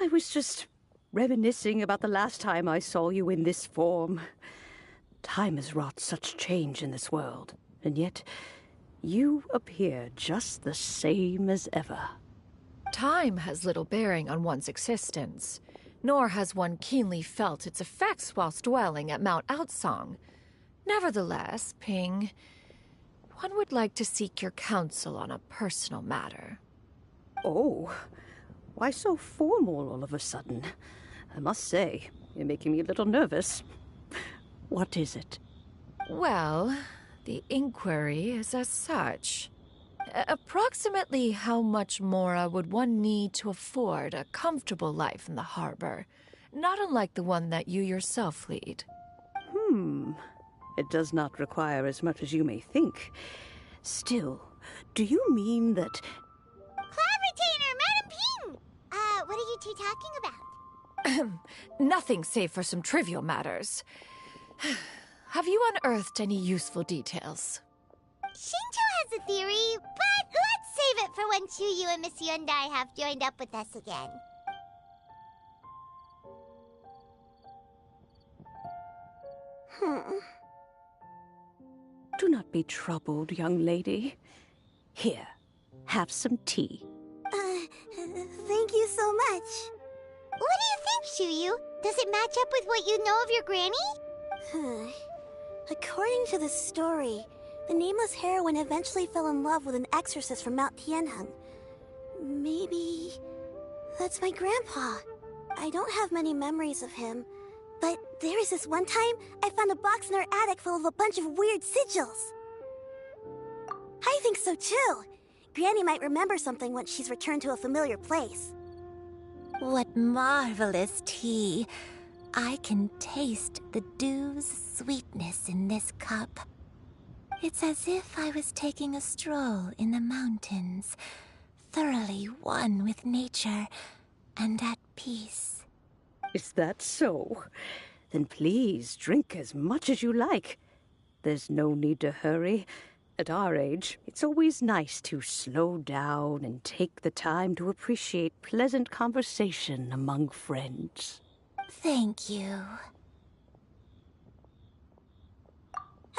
Speaker 13: I was just reminiscing about the last time I saw you in this form. Time has wrought such change in this world, and yet you appear just the same as ever.
Speaker 3: Time has little bearing on one's existence, nor has one keenly felt its effects whilst dwelling at Mount Outsong. Nevertheless, Ping, one would like to seek your counsel on a personal matter.
Speaker 13: Oh, why so formal all of a sudden? I must say, you're making me a little nervous. What is it?
Speaker 3: Well, the inquiry is as such. Approximately how much more would one need to afford a comfortable life in the harbor, not unlike the one that you yourself lead?
Speaker 13: It does not require as much as you may think. Still, do you mean that...
Speaker 2: Clavitainer, Madam Ping! What are you two talking about?
Speaker 3: Nothing save for some trivial matters. Have you unearthed any useful details?
Speaker 2: Xingqiu has a theory, but let's save it for when Chuyu and Miss Yundai have joined up with us again.
Speaker 13: Do not be troubled, young lady. Here, have some tea.
Speaker 2: Thank you so much. What do you think, Chuyu? Does it match up with what you know of your granny?
Speaker 14: According to the story, the nameless heroine eventually fell in love with an exorcist from Mount Tianheng. Maybe that's my grandpa. I don't have many memories of him, but there was this one time I found a box in our attic full of a bunch of weird sigils. I think so too. Granny might remember something once she's returned to a familiar place.
Speaker 1: What marvelous tea. I can taste the dew's sweetness in this cup. It's as if I was taking a stroll in the mountains, thoroughly one with nature and at peace.
Speaker 13: Is that so? Then please drink as much as you like. There's no need to hurry. At our age, it's always nice to slow down and take the time to appreciate pleasant conversation among friends.
Speaker 1: Thank you.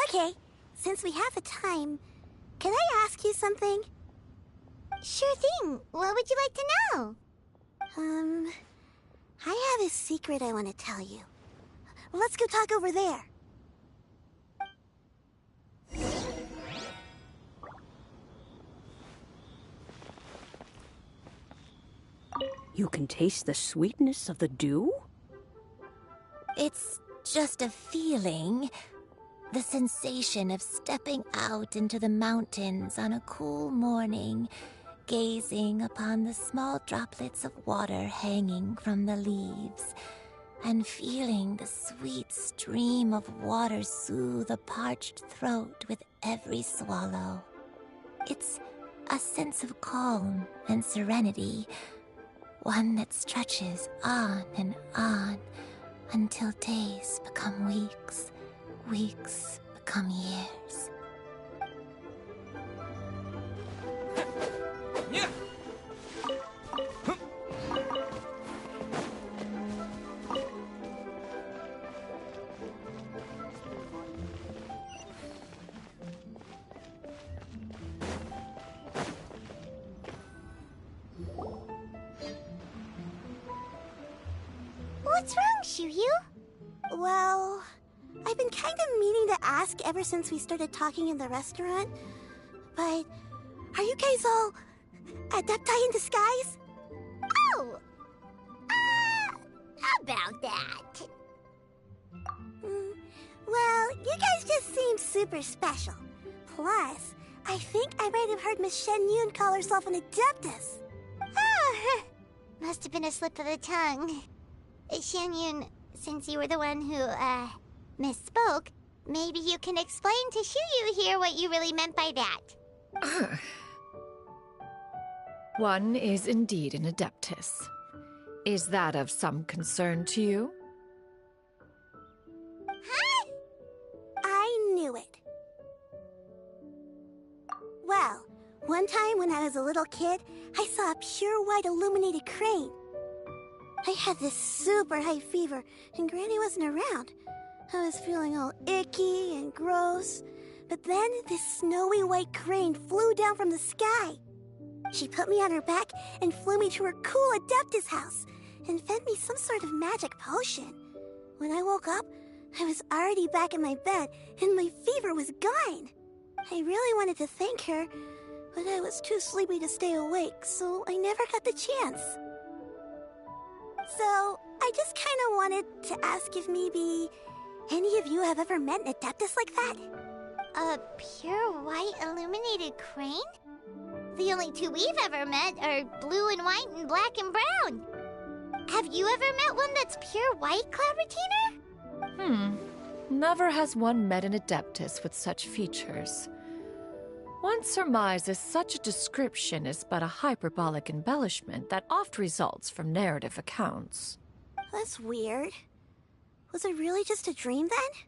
Speaker 14: Okay, since we have the time, can I ask you something?
Speaker 2: Sure thing. What would you like to know?
Speaker 14: I have a secret I want to tell you. Let's go talk over there.
Speaker 13: You can taste the sweetness of the dew?
Speaker 1: It's just a feeling. The sensation of stepping out into the mountains on a cool morning, gazing upon the small droplets of water hanging from the leaves, and feeling the sweet stream of water soothe a parched throat with every swallow. It's a sense of calm and serenity, one that stretches on and on until days become weeks, weeks become years.
Speaker 2: What's wrong, Shuyu?
Speaker 14: Well, I've been kind of meaning to ask ever since we started talking in the restaurant, but are you guys all adepti in disguise?
Speaker 2: Oh! About that.
Speaker 14: Well, you guys just seem super special. Plus, I think I might have heard Miss Shen Yun call herself an adeptus.
Speaker 2: Oh, must have been a slip of the tongue. Shen Yun, since you were the one who, misspoke, maybe you can explain to Shuyu here what you really meant by that.
Speaker 3: One is indeed an adeptus. Is that of some concern to you?
Speaker 14: Huh? I knew it. Well, one time when I was a little kid, I saw a pure white illuminated crane. I had this super high fever, and Granny wasn't around. I was feeling all icky and gross. But then this snowy white crane flew down from the sky. She put me on her back and flew me to her cool Adeptus house and fed me some sort of magic potion. When I woke up, I was already back in my bed and my fever was gone. I really wanted to thank her, but I was too sleepy to stay awake, so I never got the chance. So, I just kind of wanted to ask if maybe any of you have ever met an Adeptus like that?
Speaker 2: A pure white illuminated crane? The only two we've ever met are blue and white and black and brown. Have you ever met one that's pure white, Claveratina?
Speaker 3: Never has one met an adeptus with such features. One surmises such a description is but a hyperbolic embellishment that oft results from narrative accounts.
Speaker 14: That's weird. Was it really just a dream then?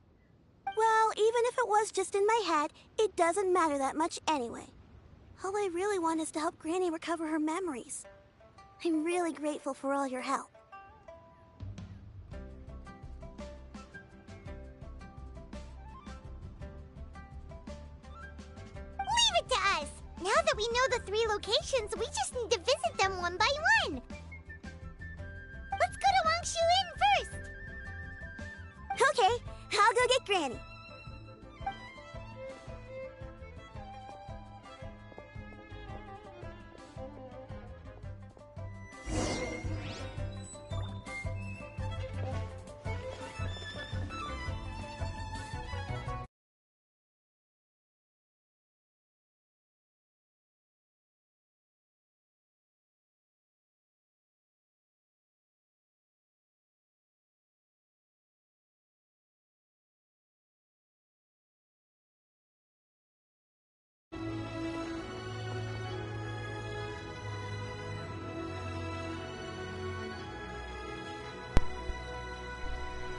Speaker 14: Well, even if it was just in my head, it doesn't matter that much anyway. All I really want is to help Granny recover her memories. I'm really grateful for all your help.
Speaker 2: Leave it to us! Now that we know the 3 locations, we just need to visit them one by one. Let's go to Wangshu Inn first!
Speaker 14: Okay, I'll go get Granny.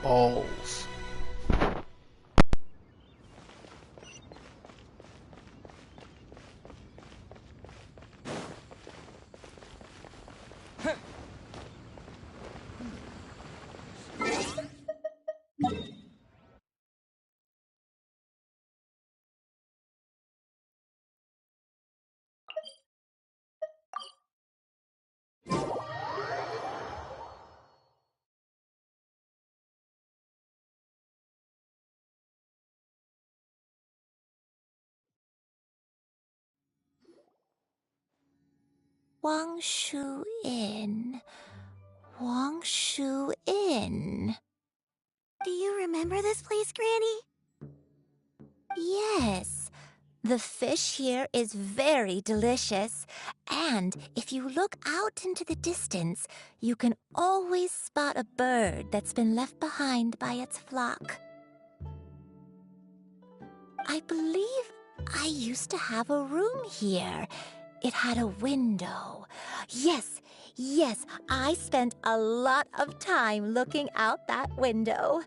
Speaker 7: Balls.
Speaker 1: Wangshu Inn. Wangshu Inn.
Speaker 14: Do you remember this place, Granny?
Speaker 1: Yes. The fish here is very delicious, and if you look out into the distance, you can always spot a bird that's been left behind by its flock. I believe I used to have a room here. It had a window. Yes, I spent a lot of time looking out that window.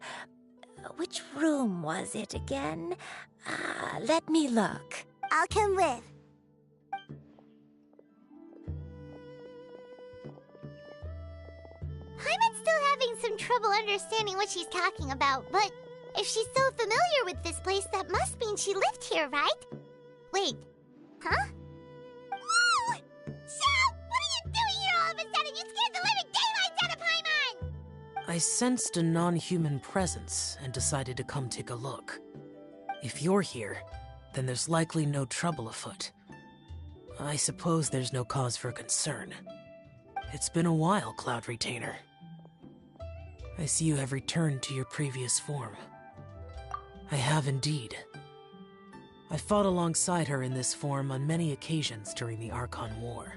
Speaker 1: Which room was it again? Let me look.
Speaker 14: I'll come with.
Speaker 2: Paimon's still having some trouble understanding what she's talking about, but if she's so familiar with this place, that must mean she lived here, right? Wait, huh? Whoa! Shao, what are you doing here all of a sudden? You scared the living daylights out of Paimon!
Speaker 15: I sensed a non-human presence and decided to come take a look. If you're here, then there's likely no trouble afoot. I suppose there's no cause for concern. It's been a while, Cloud Retainer. I see you have returned to your previous form. I have indeed. I fought alongside her in this form on many occasions during the Archon War.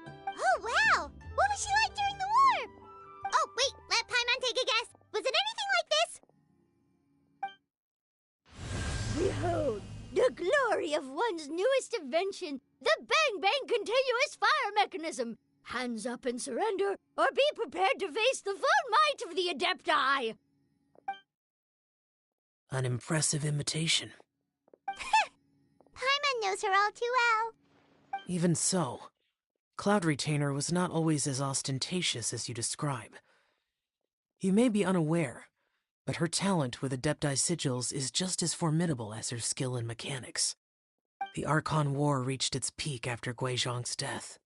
Speaker 2: Oh, wow! What was she like during the war? Oh, wait, let Paimon take a guess. Was it anything like this?
Speaker 16: Behold, the glory of one's newest invention, the Bang Bang Continuous Fire Mechanism. Hands up and surrender, or be prepared to face the full might of the Adepti.
Speaker 15: An impressive imitation.
Speaker 2: Paimon knows her all too well.
Speaker 15: Even so, Cloud Retainer was not always as ostentatious as you describe. You may be unaware, but her talent with Adepti sigils is just as formidable as her skill in mechanics. The Archon War reached its peak after Guizhong's death.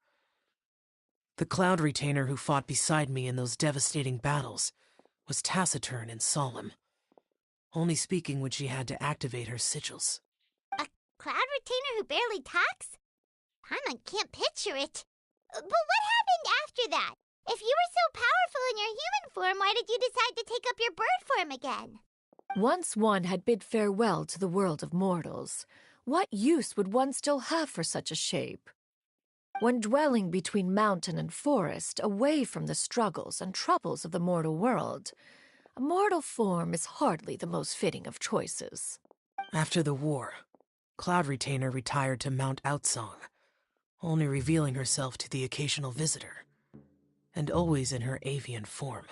Speaker 15: The Cloud Retainer who fought beside me in those devastating battles was taciturn and solemn, only speaking when she had to activate her sigils.
Speaker 2: A Cloud Retainer who barely talks? Paimon can't picture it. But what happened after that? If you were so powerful in your human form, why did you decide to take up your bird form again?
Speaker 3: Once one had bid farewell to the world of mortals, what use would one still have for such a shape? When dwelling between mountain and forest, away from the struggles and troubles of the mortal world, a mortal form is hardly the most fitting of choices.
Speaker 15: After the war, Cloud Retainer retired to Mount Outsong, only revealing herself to the occasional visitor, and always in her avian form.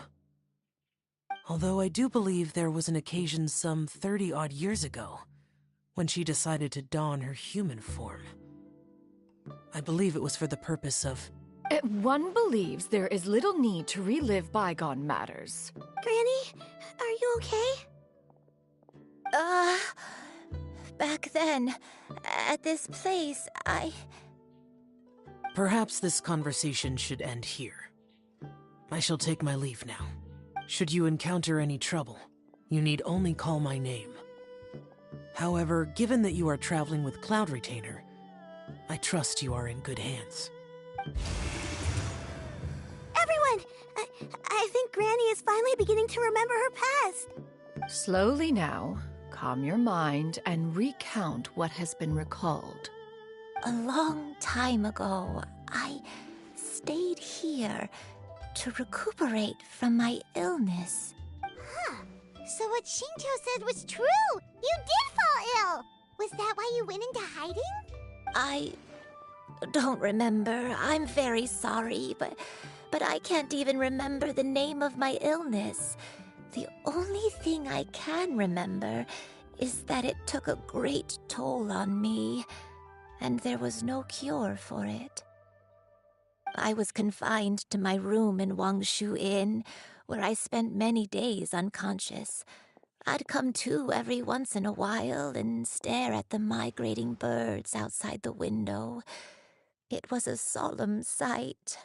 Speaker 15: Although I do believe there was an occasion some 30-odd years ago when she decided to don her human form. I believe it was for the purpose of...
Speaker 3: One believes there is little need to relive bygone matters.
Speaker 14: Granny, are you okay?
Speaker 1: Back then, at this place,
Speaker 15: Perhaps this conversation should end here. I shall take my leave now. Should you encounter any trouble, you need only call my name. However, given that you are traveling with Cloud Retainer, I trust you are in good hands.
Speaker 14: Everyone! I think Granny is finally beginning to remember her past.
Speaker 3: Slowly now, calm your mind and recount what has been recalled.
Speaker 1: A long time ago, I stayed here to recuperate from my illness.
Speaker 2: Huh. So what Shinto said was true! You did fall ill! Was that why you went into hiding?
Speaker 1: I don't remember. I'm very sorry, but I can't even remember the name of my illness. The only thing I can remember is that it took a great toll on me, and there was no cure for it. I was confined to my room in Wangshu Inn, where I spent many days unconscious. I'd come to every once in a while and stare at the migrating birds outside the window. It was a solemn sight.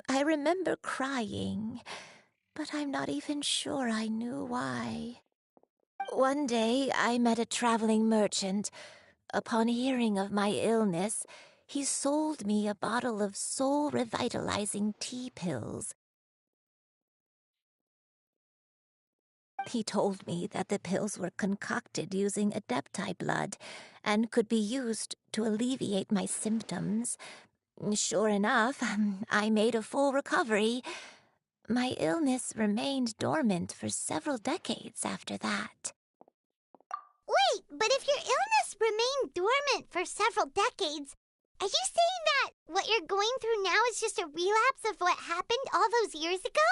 Speaker 1: I remember crying, but I'm not even sure I knew why. One day, I met a traveling merchant. Upon hearing of my illness, he sold me a bottle of soul-revitalizing tea pills. He told me that the pills were concocted using Adepti blood and could be used to alleviate my symptoms. Sure enough, I made a full recovery. My illness remained dormant for several decades after that.
Speaker 2: Wait, but if your illness remained dormant for several decades, are you saying that what you're going through now is just a relapse of what happened all those years ago?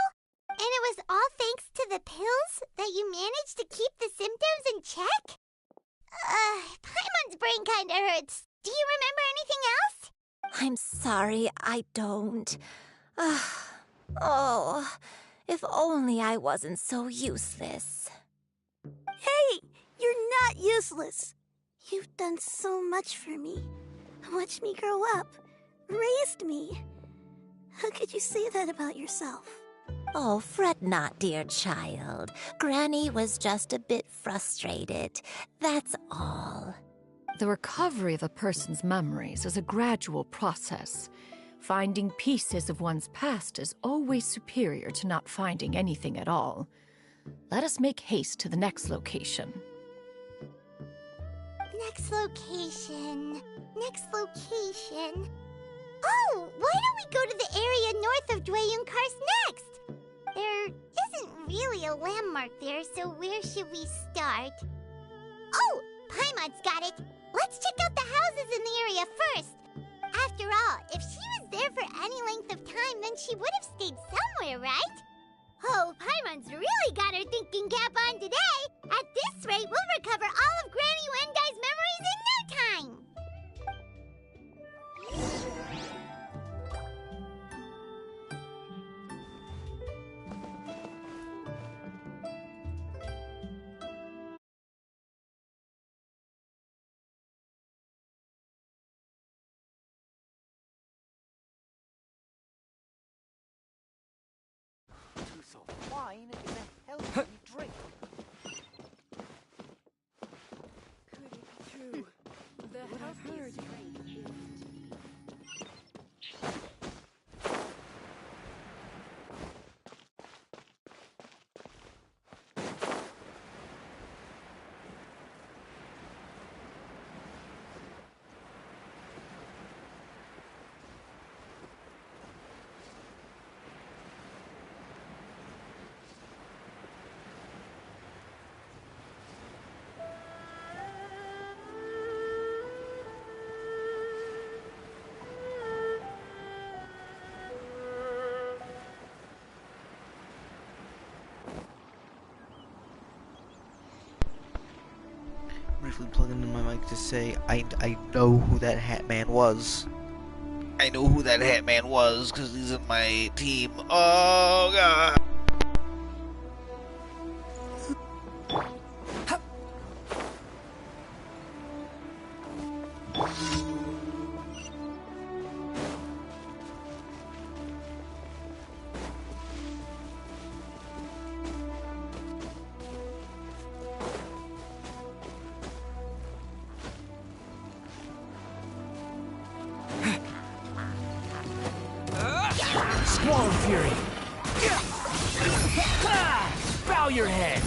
Speaker 2: And it was all thanks to the pills that you managed to keep the symptoms in check? Paimon's brain kinda hurts. Do you remember anything else?
Speaker 1: I'm sorry, I don't. Oh, if only I wasn't so useless.
Speaker 14: Hey, you're not useless. You've done so much for me. Watched me grow up. Raised me. How could you say that about yourself?
Speaker 1: Oh, fret not, dear child. Granny was just a bit frustrated. That's all.
Speaker 3: The recovery of a person's memories is a gradual process. Finding pieces of one's past is always superior to not finding anything at all. Let us make haste to the next location.
Speaker 2: Next location. Next location. Oh, why don't we go to the area north of Dwayun Karst next? There isn't really a landmark there, so where should we start? Oh, Paimon's got it. Let's check out the houses in the area first. After all, if she was there for any length of time, then she would have stayed somewhere, right? Oh, Paimon's really got her thinking cap on today. At this rate, we'll recover all of Granny Wendai's memories in no time.
Speaker 10: So wine is a healthy drink.
Speaker 11: Could it be true? What I've heard.
Speaker 17: Briefly plugging in my mic to say I know who that Hat Man was. I know who that Hat Man was because he's in my team. Oh god.
Speaker 6: Squall Fury! Bow your head!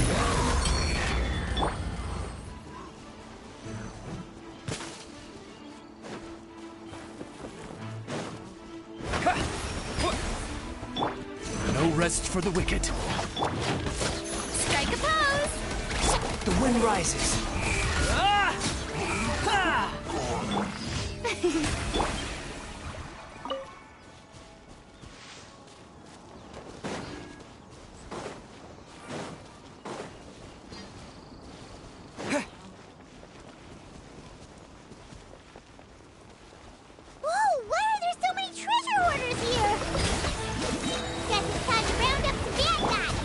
Speaker 6: No rest for the wicked.
Speaker 11: Strike a pose!
Speaker 6: The wind rises.
Speaker 2: Whoa, why are there so many treasure hoarders here? Guess it's time to round up the bad guys.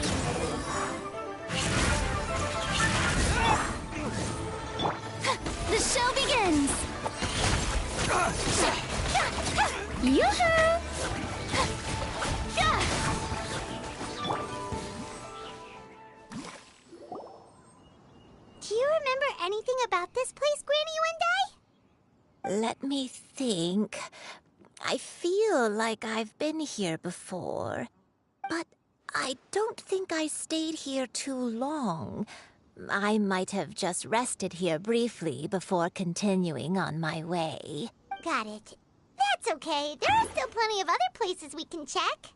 Speaker 12: The show begins! Yoo-hoo!
Speaker 2: Do you remember anything about this place, Granny Wendai?
Speaker 1: Let me think. I feel like I've been here before, but I don't think I stayed here too long. I might have just rested here briefly before continuing on my way.
Speaker 2: Got it. That's okay. There are still plenty of other places we can check.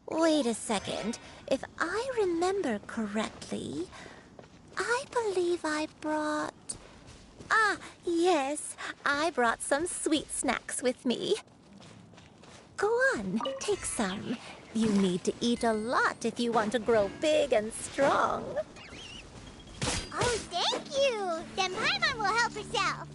Speaker 1: Wait a second. If I remember correctly, I believe I brought... Ah, yes. I brought some sweet snacks with me. Go on, take some. You need to eat a lot if you want to grow big and strong.
Speaker 2: Oh, thank you. Then Paimon will help herself.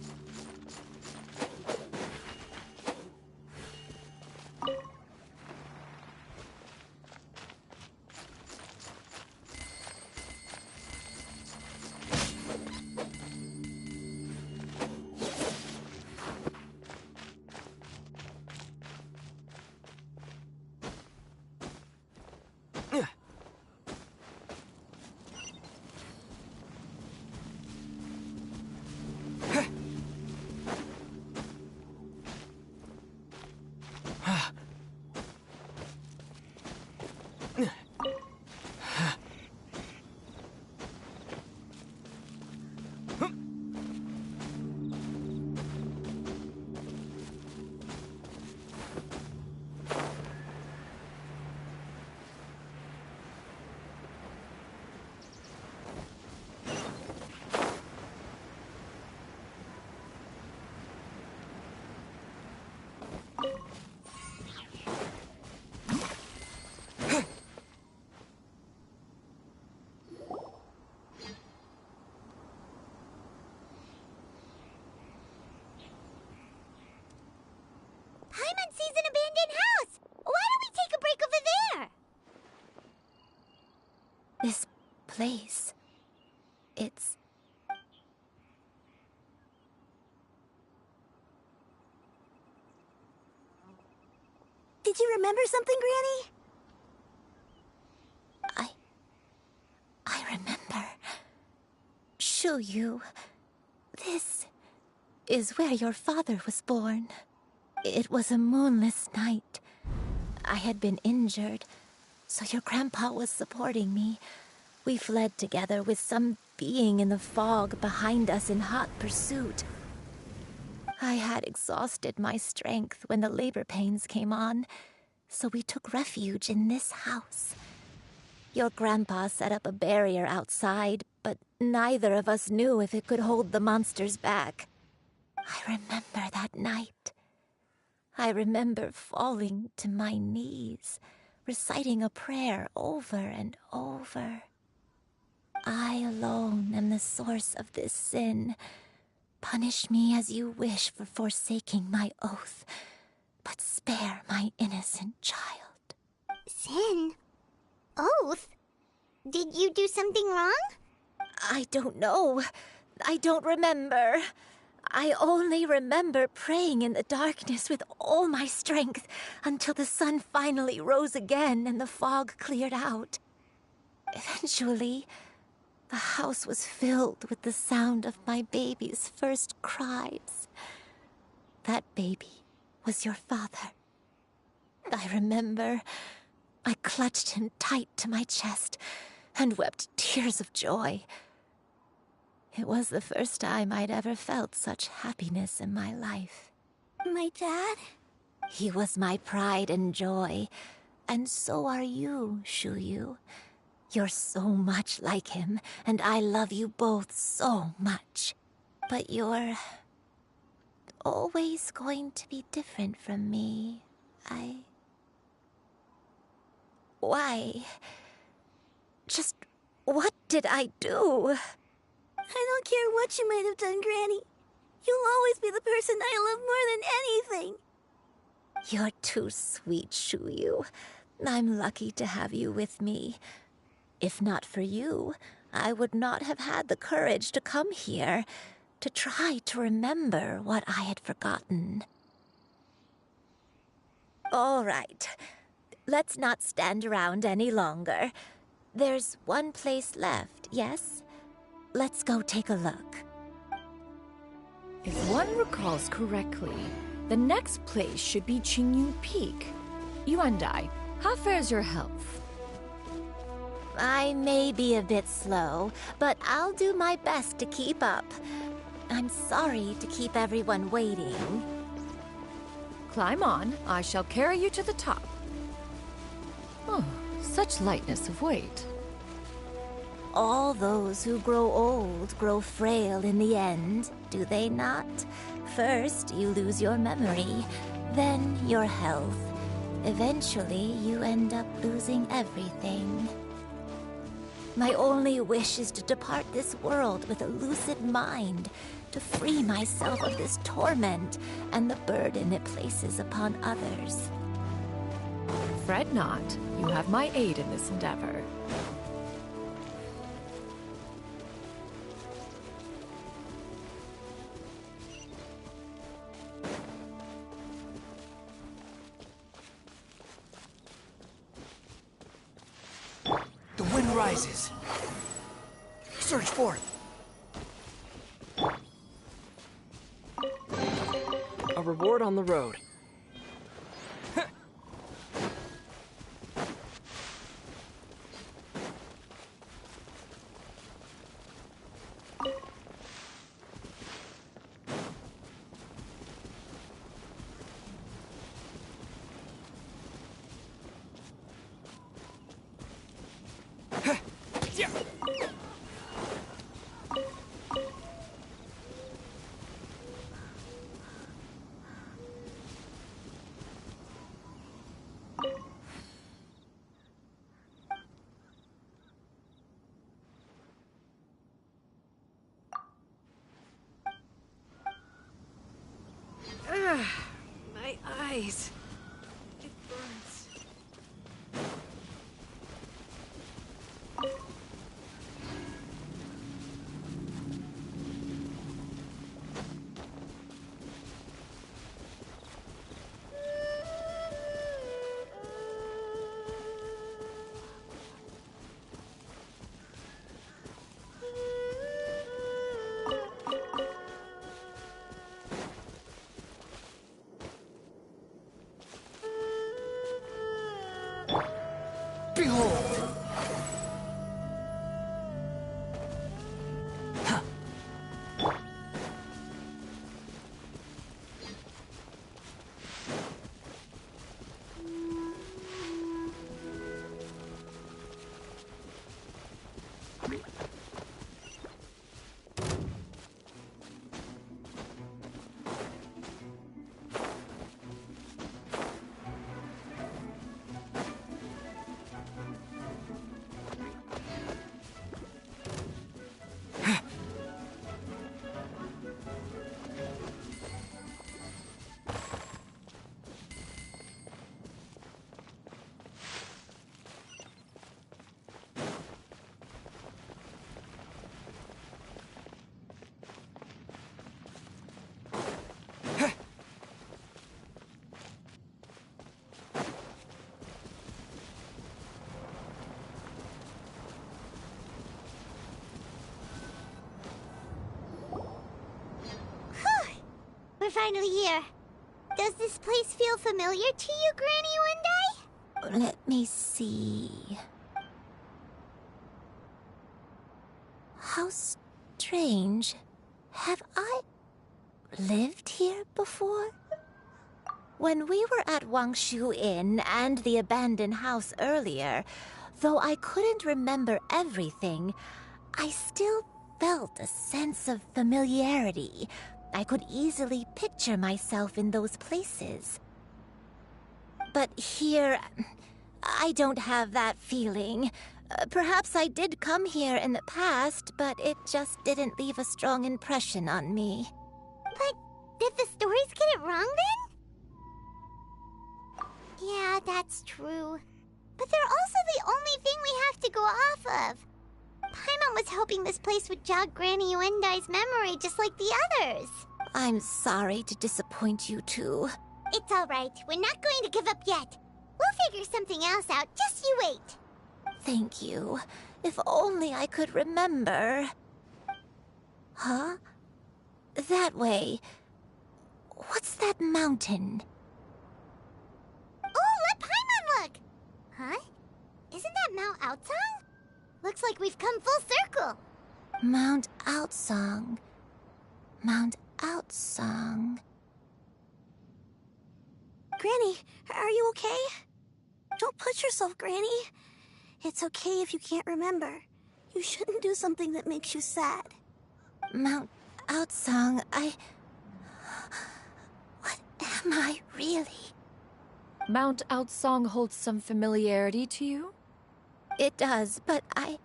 Speaker 2: Paimon sees an abandoned house! Why don't we take a break over there?
Speaker 1: This place. It's...
Speaker 14: Did you remember something, Granny?
Speaker 1: I remember. Shuyu. This is where your father was born. It was a moonless night. I had been injured, so your grandpa was supporting me. We fled together with some being in the fog behind us in hot pursuit. I had exhausted my strength when the labor pains came on, so we took refuge in this house. Your grandpa set up a barrier outside, but neither of us knew if it could hold the monsters back. I remember that night. I remember falling to my knees, reciting a prayer over and over. I alone am the source of this sin. Punish me as you wish for forsaking my oath, but spare my innocent child.
Speaker 2: Sin? Oath? Did you do something wrong?
Speaker 1: I don't know. I don't remember. I only remember praying in the darkness with all my strength until the sun finally rose again and the fog cleared out. Eventually, the house was filled with the sound of my baby's first cries. That baby was your father. I remember I clutched him tight to my chest and wept tears of joy. It was the first time I'd ever felt such happiness in my life.
Speaker 14: My dad?
Speaker 1: He was my pride and joy, and so are you, Shuyu. You're so much like him, and I love you both so much. But you're always going to be different from me. Why? Just what did I do?
Speaker 14: I don't care what you might have done, Granny. You'll always be the person I love more than anything.
Speaker 1: You're too sweet, Shuyu. I'm lucky to have you with me. If not for you, I would not have had the courage to come here, to try to remember what I had forgotten. All right. Let's not stand around any longer. There's one place left, yes? Let's go take a look.
Speaker 3: If one recalls correctly, the next place should be Qingyu Peak. Yuandai, how fares your health?
Speaker 1: I may be a bit slow, but I'll do my best to keep up. I'm sorry to keep everyone waiting.
Speaker 3: Climb on. I shall carry you to the top. Oh, such lightness of weight.
Speaker 1: All those who grow old grow frail in the end, do they not? First, you lose your memory, then your health. Eventually, you end up losing everything. My only wish is to depart this world with a lucid mind, to free myself of this torment and the burden it places upon others.
Speaker 3: Fret not. You have my aid in this endeavor.
Speaker 18: The wind rises. Surge forth.
Speaker 6: A reward on the road.
Speaker 11: My eyes. It burns.
Speaker 18: Behold!
Speaker 2: We're finally here. Does this place feel familiar to you, Granny Wendai?
Speaker 1: Let me see. How strange. Have I lived here before? When we were at Wangshu Inn and the abandoned house earlier, though I couldn't remember everything, I still felt a sense of familiarity. I could easily picture myself in those places. But here, I don't have that feeling. Perhaps I did come here in the past, but it just didn't leave a strong impression on me.
Speaker 2: But did the stories get it wrong then? Yeah, that's true. But they're also the only thing we have to go off of. Paimon was hoping this place would jog Granny Wendai's memory just like the others.
Speaker 1: I'm sorry to disappoint you too.
Speaker 2: It's all right. We're not going to give up yet. We'll figure something else out. Just you wait.
Speaker 1: Thank you. If only I could remember. Huh? That way. What's that mountain?
Speaker 2: Oh, let Paimon look! Huh? Isn't that Mount Outsong? Looks like we've come full circle.
Speaker 1: Mount Outsong. Mount Outsong.
Speaker 14: Granny, are you okay? Don't push yourself, Granny. It's okay if you can't remember. You shouldn't do something that makes you sad.
Speaker 1: Mount Outsong, What am I really?
Speaker 3: Mount Outsong holds some familiarity to you?
Speaker 1: It does, but I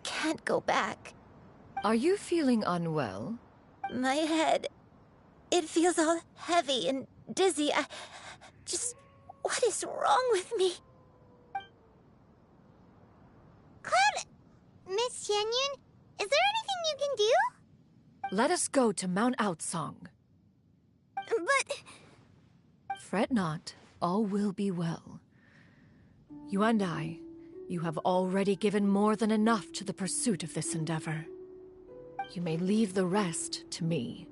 Speaker 1: can't go back.
Speaker 3: Are you feeling unwell?
Speaker 1: My head, it feels all heavy and dizzy. What is wrong with me?
Speaker 2: Cloud, Miss Xianyun, is there anything you can do?
Speaker 3: Let us go to Mount Outsong.
Speaker 14: But...
Speaker 3: Fret not, all will be well. You and I, you have already given more than enough to the pursuit of this endeavor. You may leave the rest to me.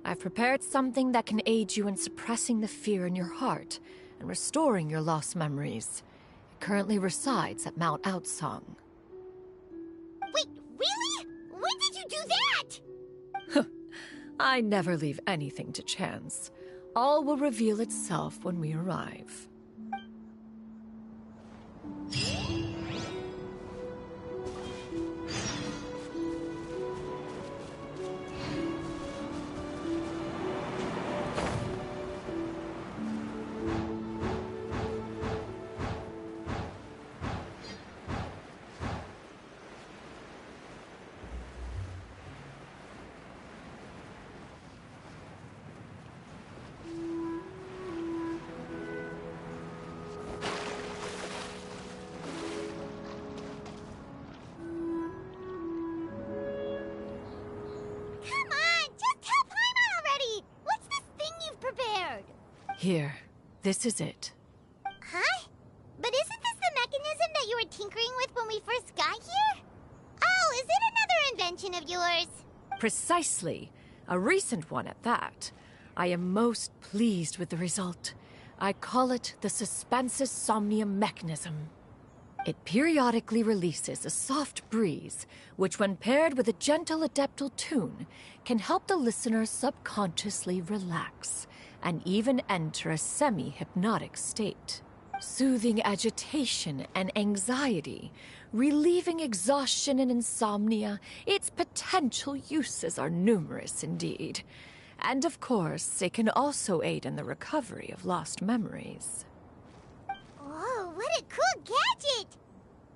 Speaker 3: I've prepared something that can aid you in suppressing the fear in your heart and restoring your lost memories. It currently resides at Mount Outsong.
Speaker 2: Wait, really? When did you do that?
Speaker 3: I never leave anything to chance. All will reveal itself when we arrive. Here, this is it.
Speaker 2: Huh? But isn't this the mechanism that you were tinkering with when we first got here? Oh, is it another invention of yours?
Speaker 3: Precisely. A recent one at that. I am most pleased with the result. I call it the Suspensus Somnium mechanism. It periodically releases a soft breeze, which when paired with a gentle adeptal tune, can help the listener subconsciously relax and even enter a semi-hypnotic state. Soothing agitation and anxiety, relieving exhaustion and insomnia, its potential uses are numerous indeed. And of course, it can also aid in the recovery of lost memories.
Speaker 2: Whoa, what a cool gadget!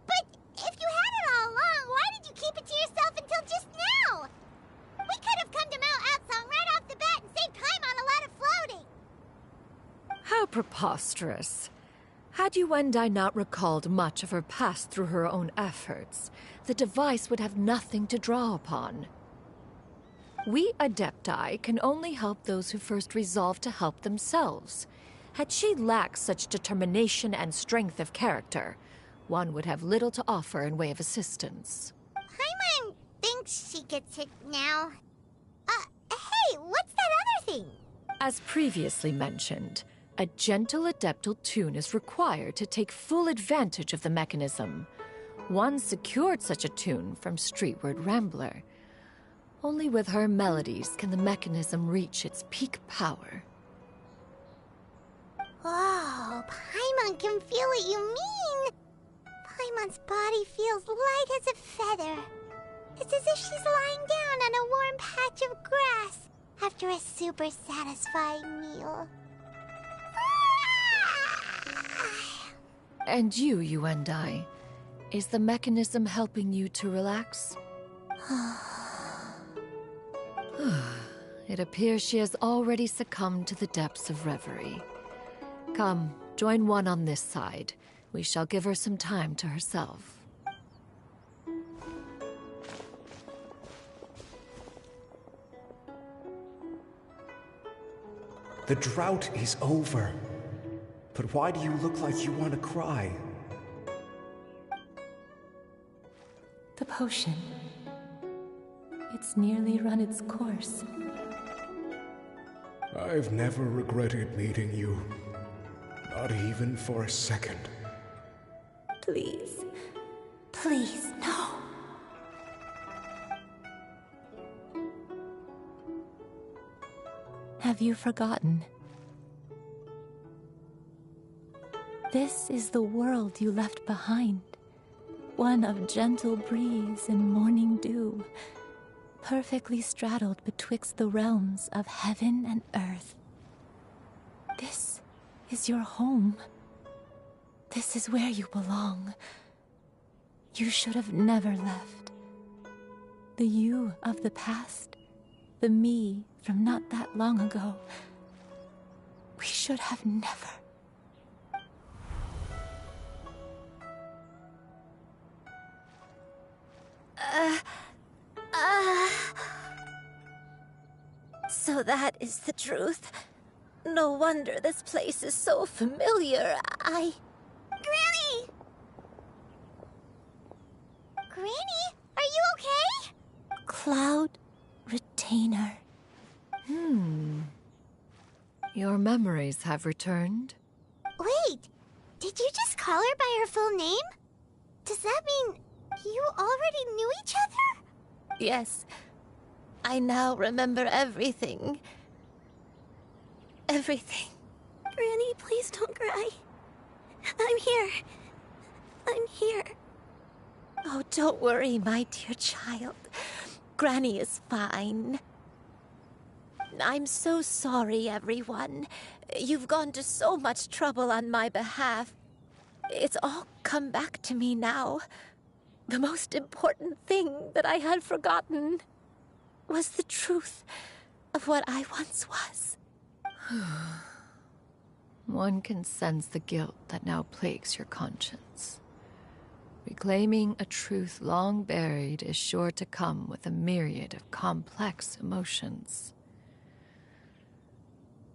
Speaker 2: But if you had it all along, why did you keep it to yourself until just now? We could have come to Mount Outsong right off the bat and saved time on a lot of floating.
Speaker 3: How preposterous. Had Yuendai not recalled much of her past through her own efforts, the device would have nothing to draw upon. We Adepti can only help those who first resolve to help themselves. Had she lacked such determination and strength of character, one would have little to offer in way of assistance.
Speaker 2: Paimon thinks she gets it now. Hey, what's that other thing?
Speaker 3: As previously mentioned, a gentle adeptal tune is required to take full advantage of the mechanism. One secured such a tune from Streetward Rambler. Only with her melodies can the mechanism reach its peak power.
Speaker 2: Whoa, Paimon can feel what you mean. Paimon's body feels light as a feather. It's as if she's lying down on a warm patch of grass after a super satisfying meal.
Speaker 3: And you, Yuendai, is the mechanism helping you to relax? It appears she has already succumbed to the depths of reverie. Come, join one on this side. We shall give her some time to herself.
Speaker 19: The drought is over. But why do you look like you want to cry?
Speaker 20: The potion. It's nearly run its course.
Speaker 19: I've never regretted meeting you. Not even for a second.
Speaker 20: Please. Please, no. Have you forgotten? This is the world you left behind. One of gentle breeze and morning dew, perfectly straddled betwixt the realms of heaven and earth. This is your home. This is where you belong. You should have never left. The you of the past, the me from not that long ago, we should have never.
Speaker 1: So that is the truth. No wonder this place is so familiar.
Speaker 2: Granny! Granny, are you okay?
Speaker 20: Cloud Retainer.
Speaker 3: Your memories have returned?
Speaker 2: Wait, did you just call her by her full name? Does that mean you already knew each other?
Speaker 20: Yes. I now remember everything. Everything.
Speaker 14: Granny, please don't cry. I'm here. I'm here.
Speaker 20: Oh, don't worry, my dear child. Granny is fine. I'm so sorry, everyone. You've gone to so much trouble on my behalf. It's all come back to me now. The most important thing that I had forgotten was the truth of what I once was.
Speaker 3: One can sense the guilt that now plagues your conscience. Reclaiming a truth long buried is sure to come with a myriad of complex emotions.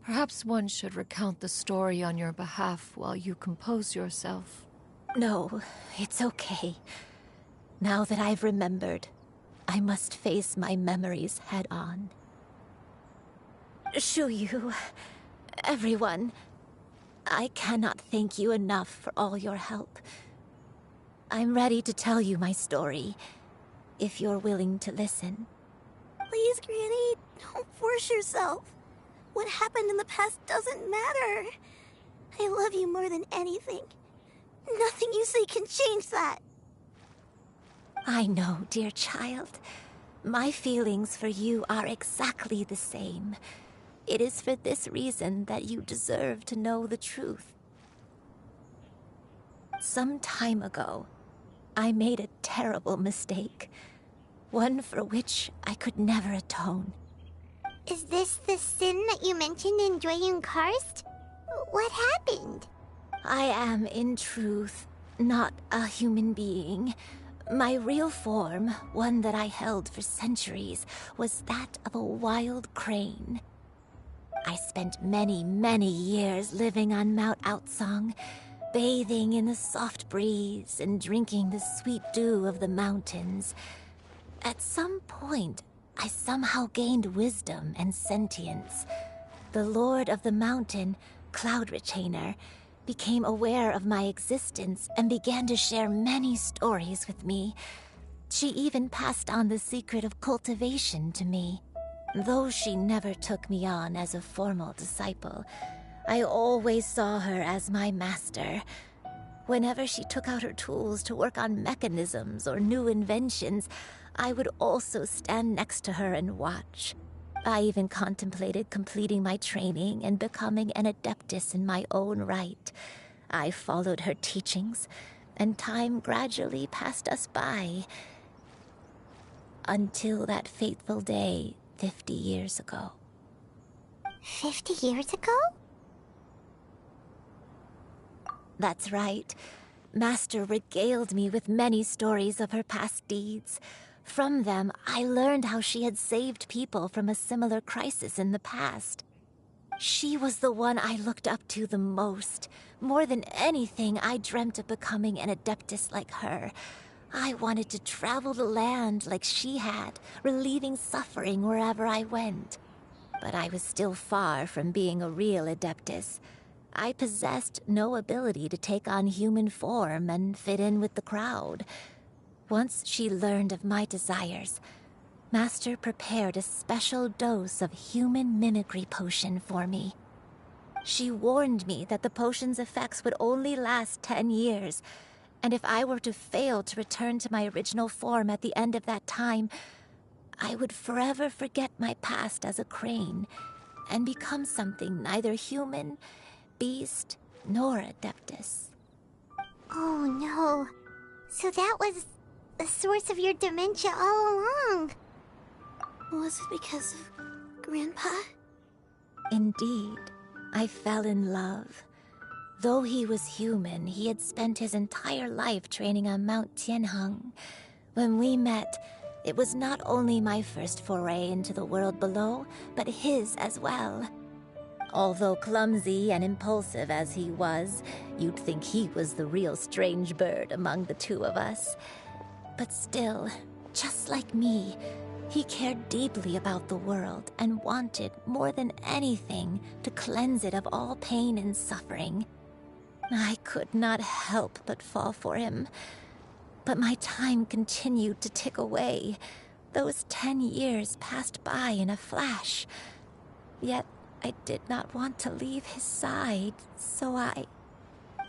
Speaker 3: Perhaps one should recount the story on your behalf while you compose yourself.
Speaker 1: No, it's okay. Now that I've remembered, I must face my memories head on. Shuyu, everyone, I cannot thank you enough for all your help. I'm ready to tell you my story, if you're willing to listen.
Speaker 14: Please, Granny, don't force yourself. What happened in the past doesn't matter. I love you more than anything. Nothing you say can change that.
Speaker 1: I know, dear child. My feelings for you are exactly the same. It is for this reason that you deserve to know the truth. Some time ago, I made a terrible mistake. One for which I could never atone.
Speaker 2: Is this the sin that you mentioned in Dwayne Karst? What happened?
Speaker 1: I am, in truth, not a human being. My real form, one that I held for centuries, was that of a wild crane. I spent many, many years living on Mount Outsong, bathing in the soft breeze and drinking the sweet dew of the mountains. At some point, I somehow gained wisdom and sentience. The Lord of the Mountain, Cloud Retainer, became aware of my existence and began to share many stories with me. She even passed on the secret of cultivation to me. Though she never took me on as a formal disciple, I always saw her as my master. Whenever she took out her tools to work on mechanisms or new inventions, I would also stand next to her and watch. I even contemplated completing my training and becoming an adeptus in my own right. I followed her teachings, and time gradually passed us by. Until that fateful day 50 years ago.
Speaker 2: 50 years ago?
Speaker 1: That's right. Master regaled me with many stories of her past deeds. From them, I learned how she had saved people from a similar crisis in the past. She was the one I looked up to the most. More than anything, I dreamt of becoming an adeptus like her. I wanted to travel the land like she had, relieving suffering wherever I went. But I was still far from being a real adeptus. I possessed no ability to take on human form and fit in with the crowd. Once she learned of my desires, Master prepared a special dose of human mimicry potion for me. She warned me that the potion's effects would only last 10 years, and if I were to fail to return to my original form at the end of that time, I would forever forget my past as a crane and become something neither human, beast, nor adeptus.
Speaker 2: Oh no. So that was the source of your dementia all along.
Speaker 14: Was it because of Grandpa?
Speaker 1: Indeed, I fell in love. Though he was human, he had spent his entire life training on Mount Tianheng. When we met, it was not only my first foray into the world below, but his as well. Although clumsy and impulsive as he was, you'd think he was the real strange bird among the two of us. But still, just like me, he cared deeply about the world and wanted, more than anything, to cleanse it of all pain and suffering. I could not help but fall for him. But my time continued to tick away. Those 10 years passed by in a flash. Yet I did not want to leave his side, so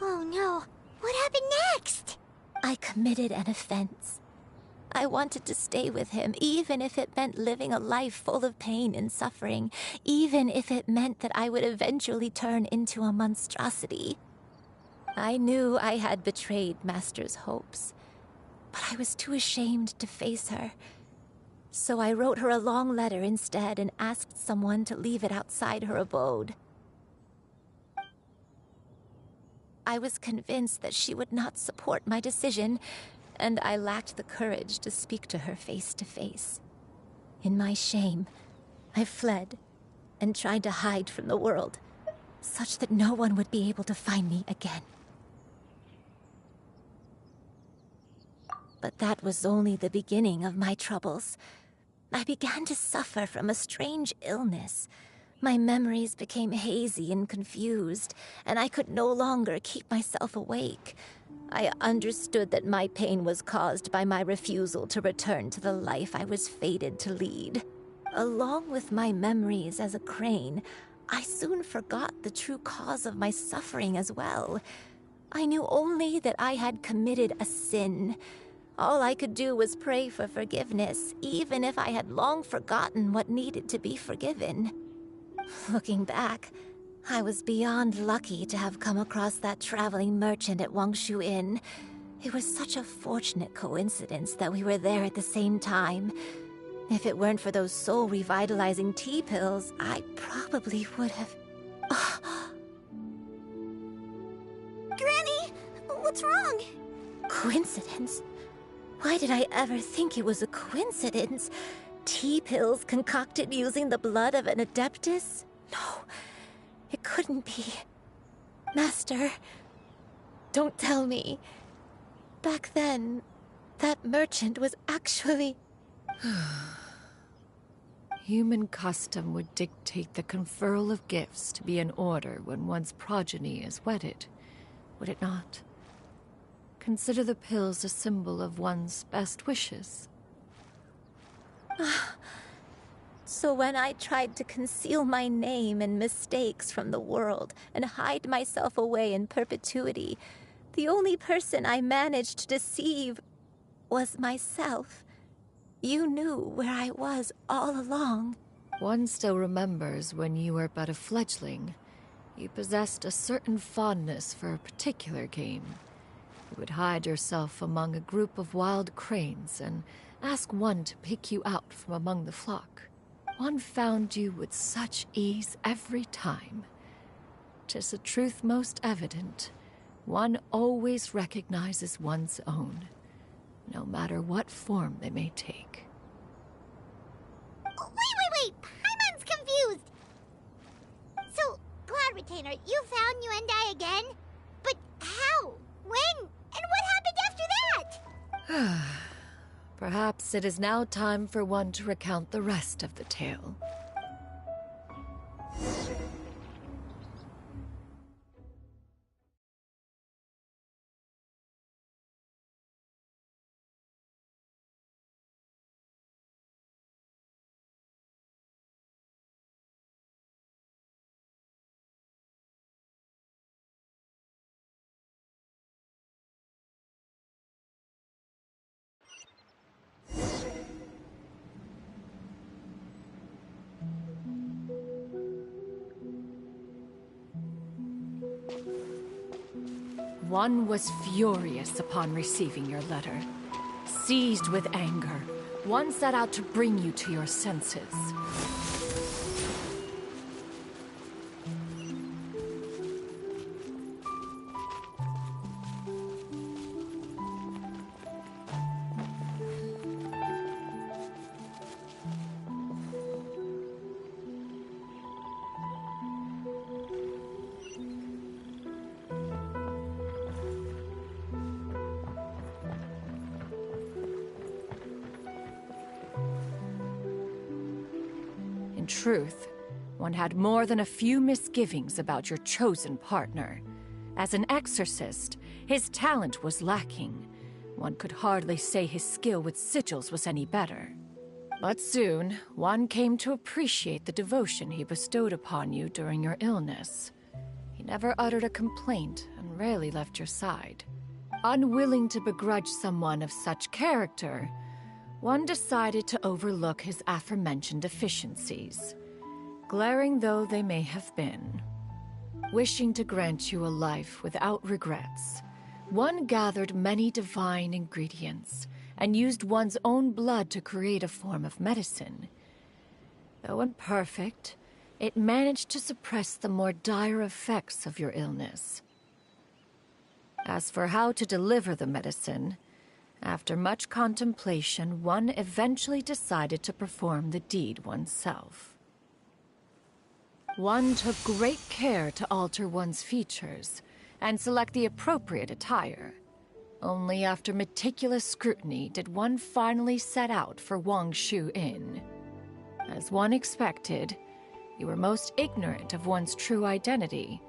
Speaker 2: Oh no, what happened next?
Speaker 1: I committed an offense. I wanted to stay with him, even if it meant living a life full of pain and suffering, even if it meant that I would eventually turn into a monstrosity. I knew I had betrayed Master's hopes, but I was too ashamed to face her. So I wrote her a long letter instead and asked someone to leave it outside her abode. I was convinced that she would not support my decision, and I lacked the courage to speak to her face to face. In my shame, I fled, and tried to hide from the world, such that no one would be able to find me again. But that was only the beginning of my troubles. I began to suffer from a strange illness. My memories became hazy and confused, and I could no longer keep myself awake. I understood that my pain was caused by my refusal to return to the life I was fated to lead. Along with my memories as a crane, I soon forgot the true cause of my suffering as well. I knew only that I had committed a sin. All I could do was pray for forgiveness, even if I had long forgotten what needed to be forgiven. Looking back, I was beyond lucky to have come across that traveling merchant at Wangshu Inn. It was such a fortunate coincidence that we were there at the same time. If it weren't for those soul-revitalizing tea pills, I probably would have...
Speaker 14: Granny, what's wrong?
Speaker 1: Coincidence? Why did I ever think it was a coincidence? Tea pills concocted using the blood of an adeptus? No, it couldn't be. Master, don't tell me. Back then, that merchant was actually...
Speaker 3: Human custom would dictate the conferral of gifts to be in order when one's progeny is wedded, would it not? Consider the pills a symbol of one's best wishes.
Speaker 1: So when I tried to conceal my name and mistakes from the world and hide myself away in perpetuity, the only person I managed to deceive was myself. You knew where I was all along.
Speaker 3: One still remembers when you were but a fledgling. You possessed a certain fondness for a particular game. You would hide yourself among a group of wild cranes and ask one to pick you out from among the flock. One found you with such ease every time. 'Tis a truth most evident. One always recognizes one's own, no matter what form they may take.
Speaker 2: Wait! Paimon's confused! So, Cloud Retainer, you found Yuendai again? But how? When? And what happened after that?
Speaker 3: Perhaps it is now time for one to recount the rest of the tale. One was furious upon receiving your letter. Seized with anger, one set out to bring you to your senses. In truth, one had more than a few misgivings about your chosen partner. As an exorcist, his talent was lacking. One could hardly say his skill with sigils was any better. But soon, one came to appreciate the devotion he bestowed upon you during your illness. He never uttered a complaint and rarely left your side. Unwilling to begrudge someone of such character, one decided to overlook his aforementioned deficiencies, glaring though they may have been. Wishing to grant you a life without regrets, one gathered many divine ingredients and used one's own blood to create a form of medicine. Though imperfect, it managed to suppress the more dire effects of your illness. As for how to deliver the medicine, after much contemplation, one eventually decided to perform the deed oneself. One took great care to alter one's features and select the appropriate attire. Only after meticulous scrutiny did one finally set out for Wangshu Inn. As one expected, you were most ignorant of one's true identity.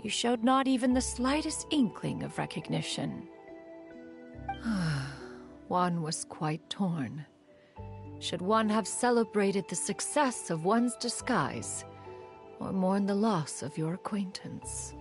Speaker 3: You showed not even the slightest inkling of recognition. One was quite torn. Should one have celebrated the success of one's disguise, or mourn the loss of your acquaintance?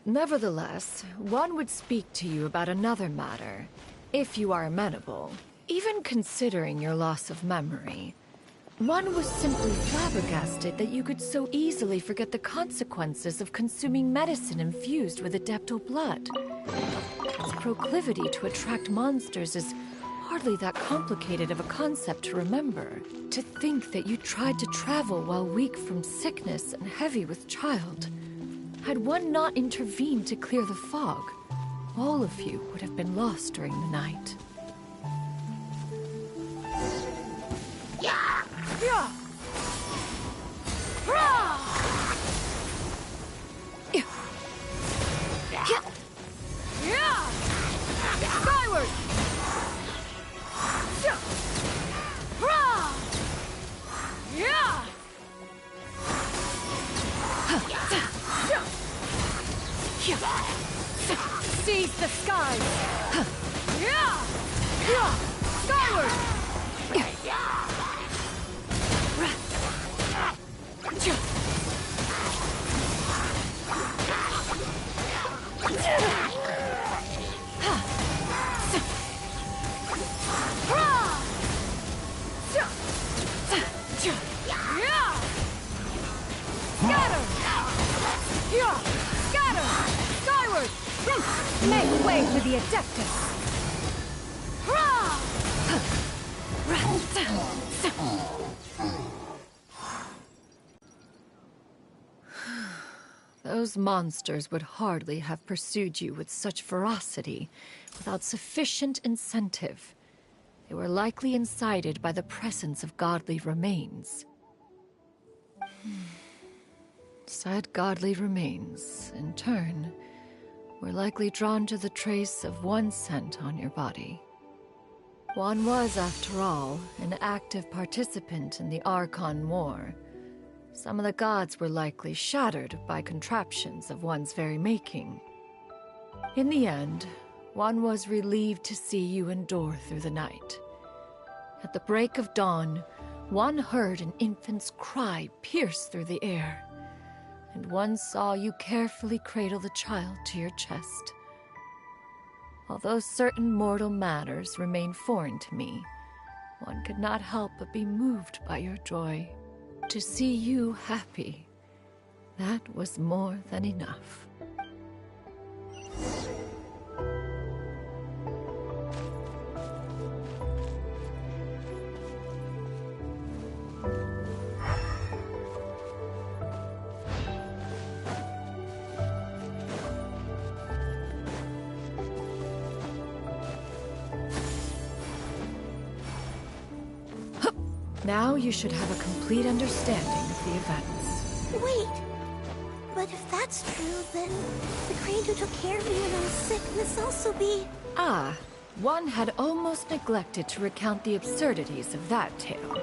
Speaker 3: Nevertheless, one would speak to you about another matter, if you are amenable. Even considering your loss of memory, one was simply flabbergasted that you could so easily forget the consequences of consuming medicine infused with adeptal blood. Its proclivity to attract monsters is hardly that complicated of a concept to remember. To think that you tried to travel while weak from sickness and heavy with child. Had one not intervened to clear the fog, all of you would have been lost during the night.
Speaker 16: Skyward!
Speaker 3: Seize the skies!
Speaker 16: Skyward!
Speaker 3: Scatter! Scatter! Skyward! Make way for the Adeptus! Those monsters would hardly have pursued you with such ferocity without sufficient incentive. They were likely incited by the presence of godly remains. Said godly remains, in turn, were likely drawn to the trace of one scent on your body. One was, after all, an active participant in the Archon War. Some of the gods were likely shattered by contraptions of one's very making. In the end, one was relieved to see you endure through the night. At the break of dawn, One heard an infant's cry pierce through the air, and one saw you carefully cradle the child to your chest. Although certain mortal matters remain foreign to me, one could not help but be moved by your joy. To see you happy, that was more than enough. Now you should have a complete understanding of the events.
Speaker 14: Wait! But if that's true, then the crane who took care of me when I was sick must also be...
Speaker 3: Ah, one had almost neglected to recount the absurdities of that tale.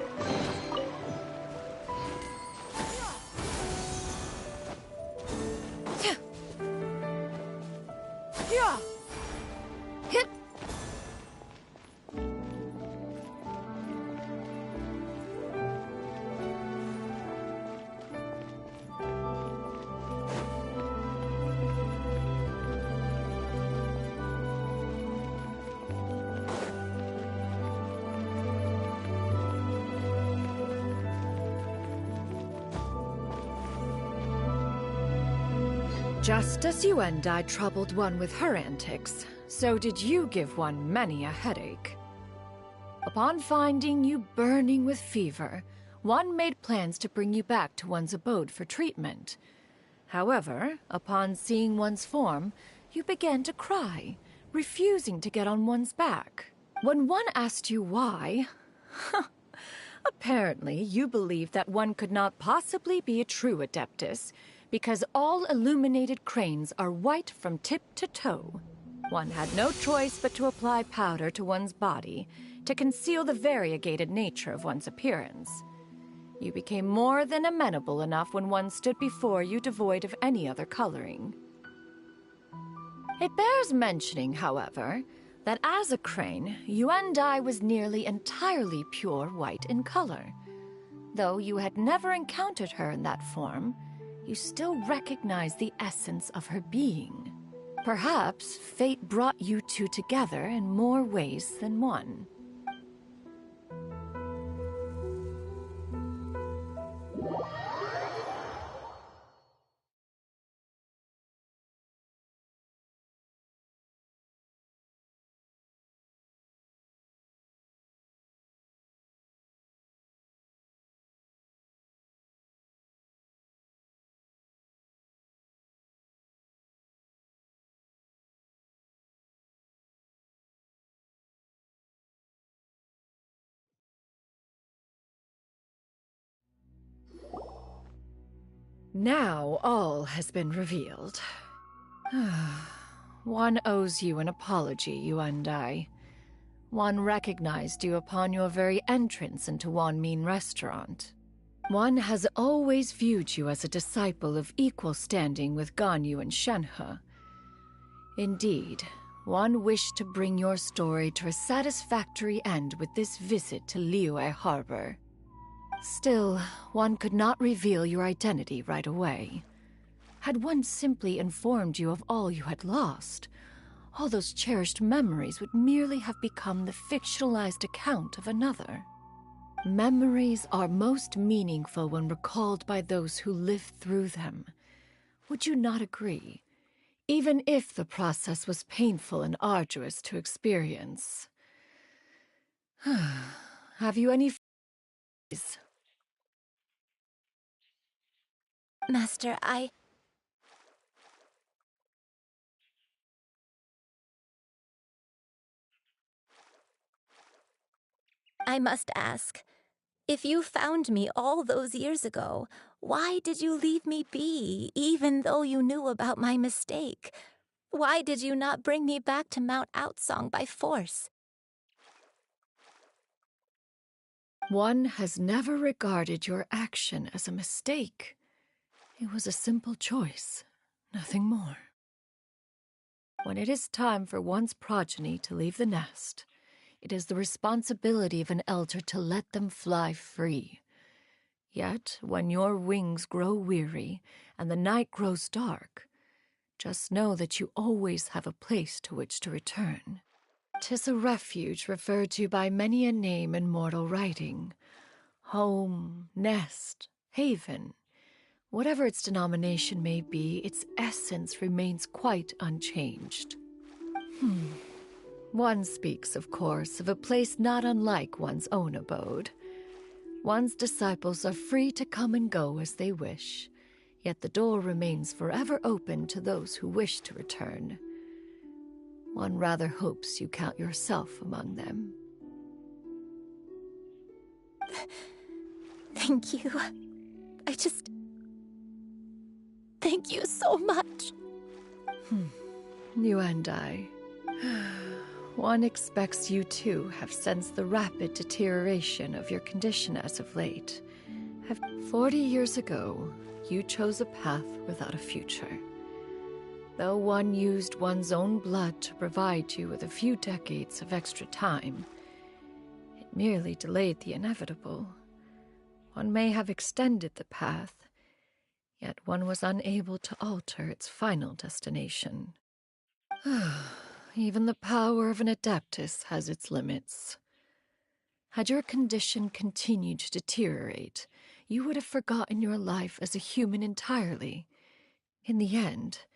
Speaker 3: Hit! Just as you and I troubled one with her antics, so did you give one many a headache. Upon finding you burning with fever, one made plans to bring you back to one's abode for treatment. However, upon seeing one's form, you began to cry, refusing to get on one's back. When one asked you why, apparently you believed that one could not possibly be a true Adeptus, because all illuminated cranes are white from tip to toe. One had no choice but to apply powder to one's body to conceal the variegated nature of one's appearance. You became more than amenable enough when one stood before you devoid of any other coloring. It bears mentioning, however, that as a crane, Yuendai was nearly entirely pure white in color. Though you had never encountered her in that form, you still recognized the essence of her being. Perhaps fate brought you two together in more ways than one. Now all has been revealed. One owes you an apology, you and I. One recognized you upon your very entrance into Wanmin Restaurant. One has always viewed you as a disciple of equal standing with Ganyu and Shenhe. Indeed, one wished to bring your story to a satisfactory end with this visit to Liyue Harbor. Still, one could not reveal your identity right away. Had one simply informed you of all you had lost, all those cherished memories would merely have become the fictionalized account of another. Memories are most meaningful when recalled by those who lived through them. Would you not agree? Even if the process was painful and arduous to experience. Have you any fears?
Speaker 1: Master, I must ask, if you found me all those years ago, why did you leave me be, even though you knew about my mistake? Why did you not bring me back to Mount Outsong by force?
Speaker 3: One has never regarded your action as a mistake. It was a simple choice, nothing more. When it is time for one's progeny to leave the nest, It is the responsibility of an elder to let them fly free. Yet, when your wings grow weary and the night grows dark, just know that you always have a place to which to return. 'Tis a refuge referred to by many a name in mortal writing. Home, nest, haven. Whatever its denomination may be, its essence remains quite unchanged. One speaks, of course, of a place not unlike one's own abode. One's disciples are free to come and go as they wish, yet the door remains forever open to those who wish to return. One rather hopes you count yourself among them.
Speaker 20: Thank you. Thank you so much.
Speaker 3: You and I. One expects you too have sensed the rapid deterioration of your condition as of late. 40 years ago, you chose a path without a future. Though one used one's own blood to provide you with a few decades of extra time, it merely delayed the inevitable. One may have extended the path, yet one was unable to alter its final destination. Even the power of an adeptus has its limits. Had your condition continued to deteriorate, you would have forgotten your life as a human entirely. In the end,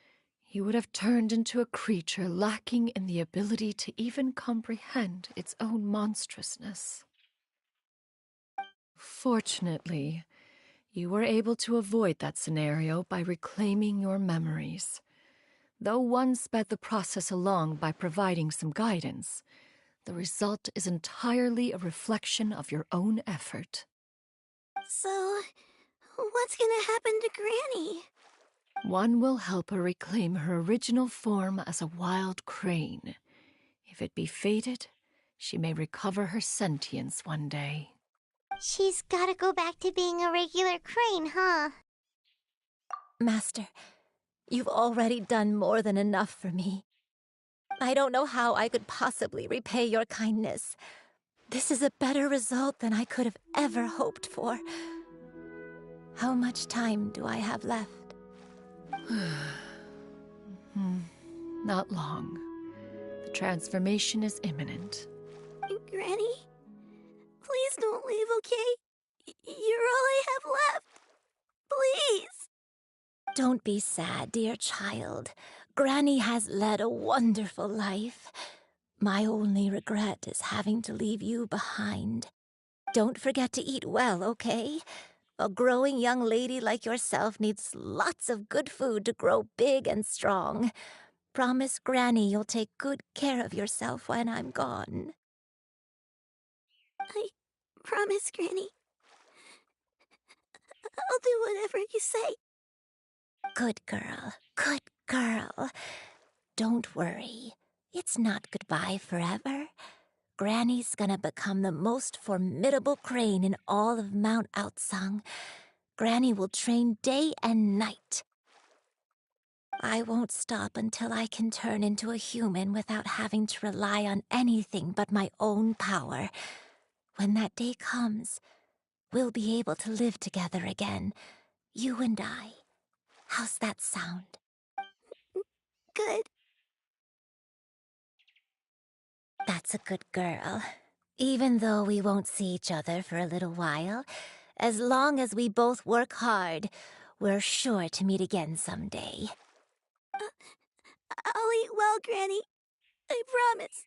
Speaker 3: you would have turned into a creature lacking in the ability to even comprehend its own monstrousness. Fortunately, you were able to avoid that scenario by reclaiming your memories. Though one sped the process along by providing some guidance, the result is entirely a reflection of your own effort.
Speaker 14: So, what's gonna happen to Granny?
Speaker 3: One will help her reclaim her original form as a wild crane. If it be fated, she may recover her sentience one day.
Speaker 2: She's gotta go back to being a regular crane, huh?
Speaker 20: Master, you've already done more than enough for me. I don't know how I could possibly repay your kindness. This is a better result than I could have ever hoped for. How much time do I have left?
Speaker 3: Not long. The transformation is imminent.
Speaker 14: Granny? Please don't leave, okay? You're all I have left. Please!
Speaker 20: Don't be sad, dear child. Granny has led a wonderful life. My only regret is having to leave you behind. Don't forget to eat well, okay? A growing young lady like yourself needs lots of good food to grow big and strong. Promise Granny you'll take good care of yourself when I'm gone.
Speaker 14: I promise, Granny. I'll do whatever you say.
Speaker 20: Good girl, good girl. Don't worry. It's not goodbye forever. Granny's gonna become the most formidable crane in all of Mount Outsung. Granny will train day and night. I won't stop until I can turn into a human without having to rely on anything but my own power. When that day comes, we'll be able to live together again, you and I. How's that sound?
Speaker 14: Good.
Speaker 20: That's a good girl. Even though we won't see each other for a little while, as long as we both work hard, we're sure to meet again someday.
Speaker 14: I'll eat well, Granny. I promise.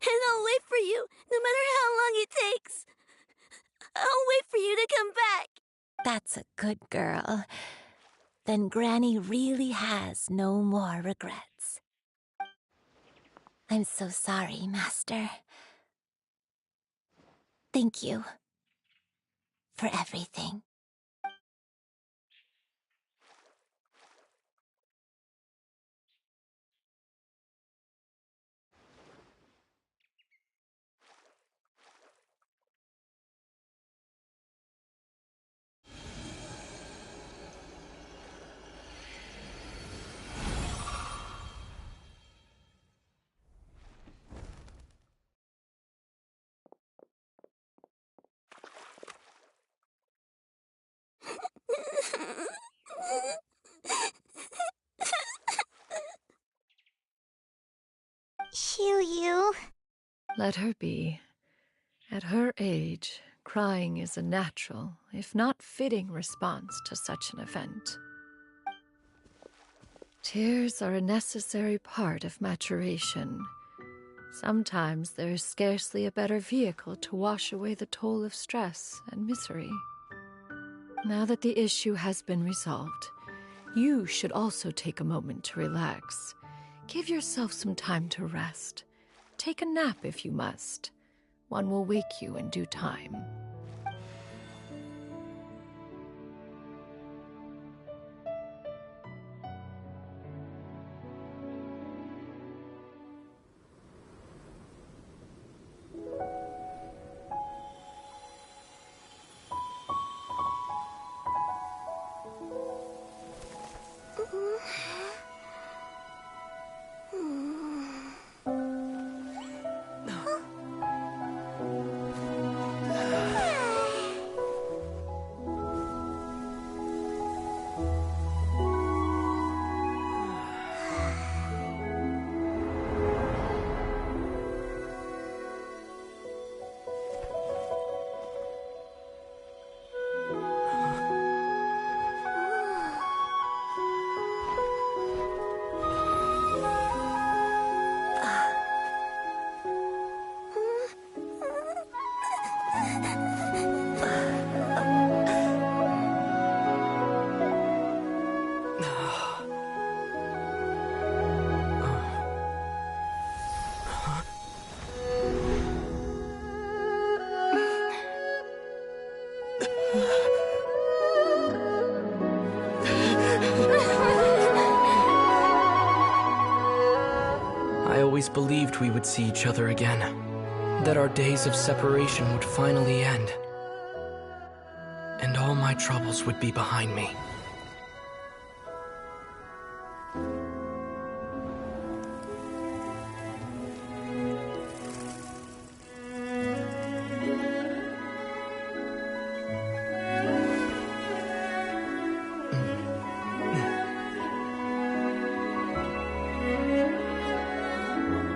Speaker 14: And I'll wait for you, no matter how long it takes. I'll wait for you to come back.
Speaker 20: That's a good girl. Then Granny really has no more regrets. I'm so sorry, Master. Thank you for everything.
Speaker 3: Let her be. At her age, crying is a natural, if not fitting, response to such an event. Tears are a necessary part of maturation. Sometimes there is scarcely a better vehicle to wash away the toll of stress and misery. Now that the issue has been resolved, you should also take a moment to relax. Give yourself some time to rest. Take a nap if you must. One will wake you in due time.
Speaker 6: I always believed we would see each other again, that our days of separation would finally end, and all my troubles would be behind me.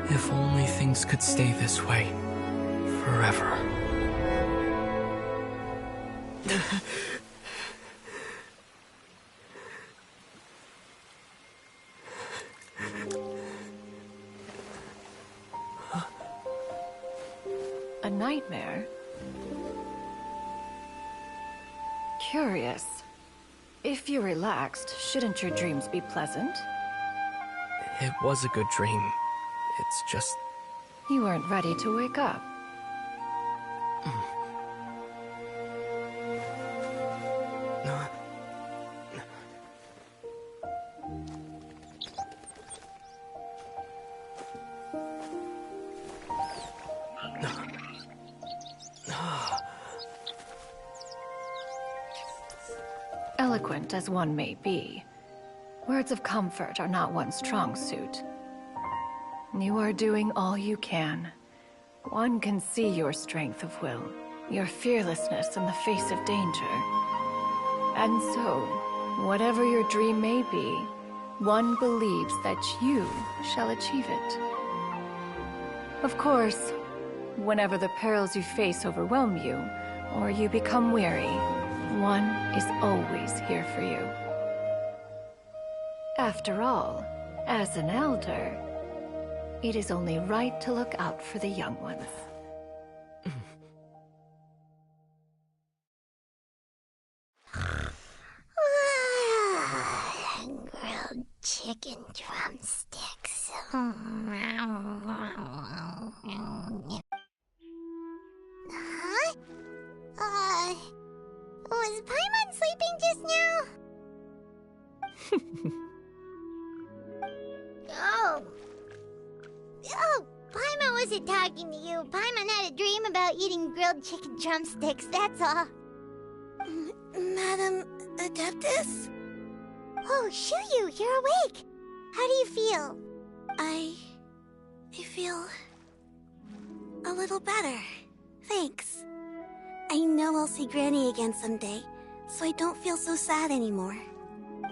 Speaker 6: If only things could stay this way forever.
Speaker 3: A nightmare? Curious. If you're relaxed, shouldn't your dreams be pleasant?
Speaker 6: It was a good dream. It's just...
Speaker 3: You weren't ready to wake up. Eloquent as one may be, words of comfort are not one's strong suit. You are doing all you can. One can see your strength of will, your fearlessness in the face of danger. And so, whatever your dream may be, one believes that you shall achieve it. Of course, whenever the perils you face overwhelm you, or you become weary, one is always here for you. After all, as an elder, it is only right to look out for the young ones.
Speaker 2: Grilled chicken drumsticks. Huh? Was Paimon sleeping just now? Oh, Paimon wasn't talking to you. Paimon had a dream about eating grilled chicken drumsticks, that's all.
Speaker 14: Madam Adeptus?
Speaker 2: Oh, Shuyu, you're awake. How do you feel?
Speaker 14: I feel a little better. Thanks. I know I'll see Granny again someday, so I don't feel so sad anymore.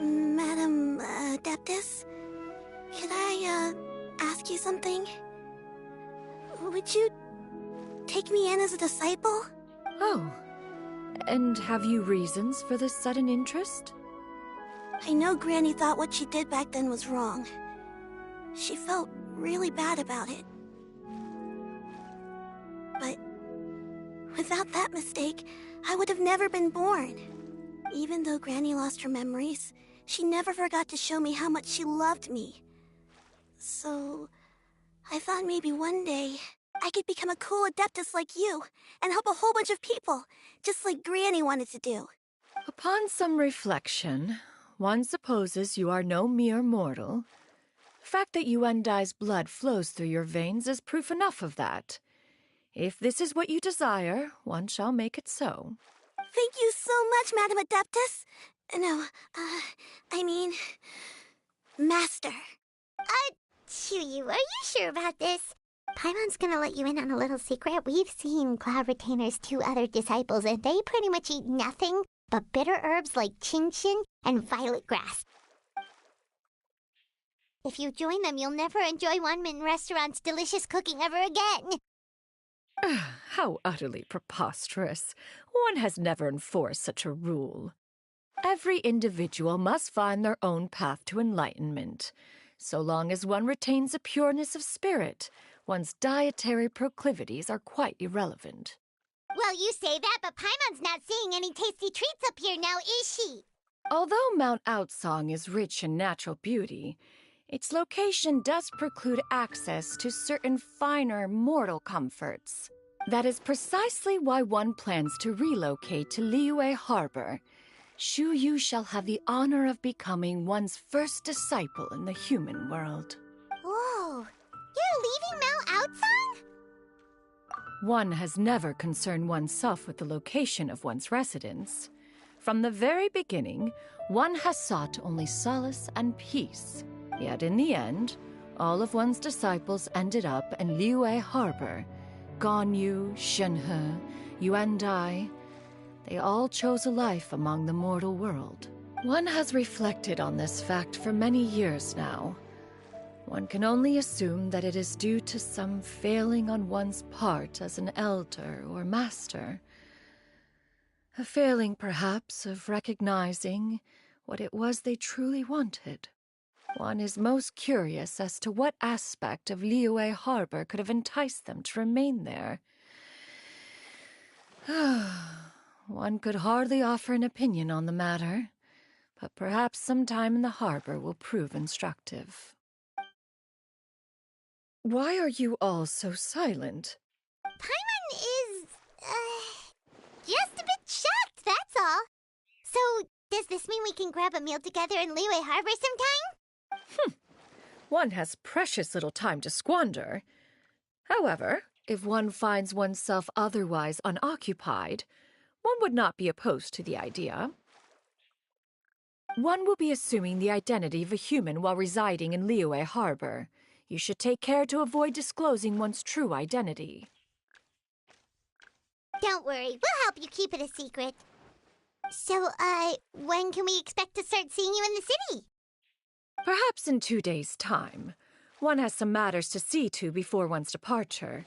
Speaker 14: Madam Adeptus, could I ask you something? Would you take me in as a disciple?
Speaker 3: Oh, and have you reasons for this sudden interest?
Speaker 14: I know Granny thought what she did back then was wrong. She felt really bad about it. But without that mistake, I would have never been born. Even though Granny lost her memories, she never forgot to show me how much she loved me. So, I thought maybe one day I could become a cool Adeptus like you and help a whole bunch of people, just like Granny wanted to do.
Speaker 3: Upon some reflection, one supposes you are no mere mortal. The fact that Yuendai's blood flows through your veins is proof enough of that. If this is what you desire, one shall make it so.
Speaker 14: Thank you so much, Madam Adeptus. No, I mean, Master.
Speaker 2: Chuyu, are you sure about this? Paimon's gonna let you in on a little secret. We've seen Cloud Retainer's 2 other disciples, and they pretty much eat nothing but bitter herbs like chin-chin and violet grass. If you join them, you'll never enjoy Wanmin Restaurant's delicious cooking ever again.
Speaker 3: How utterly preposterous. One has never enforced such a rule. Every individual must find their own path to enlightenment. So long as one retains a pureness of spirit, one's dietary proclivities are quite irrelevant.
Speaker 2: Well, you say that, but Paimon's not seeing any tasty treats up here now, is she?
Speaker 3: Although Mount Outsong is rich in natural beauty, its location does preclude access to certain finer mortal comforts. That is precisely why one plans to relocate to Liyue Harbor. Shu Yu shall have the honor of becoming one's first disciple in the human world.
Speaker 2: Whoa, you're leaving Mount Outsong?
Speaker 3: One has never concerned oneself with the location of one's residence. From the very beginning, one has sought only solace and peace. Yet in the end, all of one's disciples ended up in Liyue Harbor. Ganyu, Shenhe, Yuandai. They all chose a life among the mortal world. One has reflected on this fact for many years now. One can only assume that it is due to some failing on one's part as an elder or master. A failing, perhaps, of recognizing what it was they truly wanted. One is most curious as to what aspect of Liyue Harbor could have enticed them to remain there. One could hardly offer an opinion on the matter, but perhaps some time in the harbor will prove instructive. Why are you all so silent?
Speaker 2: Paimon is, just a bit shocked, that's all. So, does this mean we can grab a meal together in Liyue Harbor sometime?
Speaker 3: One has precious little time to squander. However, if one finds oneself otherwise unoccupied, one would not be opposed to the idea. One will be assuming the identity of a human while residing in Liyue Harbor. You should take care to avoid disclosing one's true identity.
Speaker 2: Don't worry, we'll help you keep it a secret. So, when can we expect to start seeing you in the city?
Speaker 3: Perhaps in 2 days' time. One has some matters to see to before one's departure.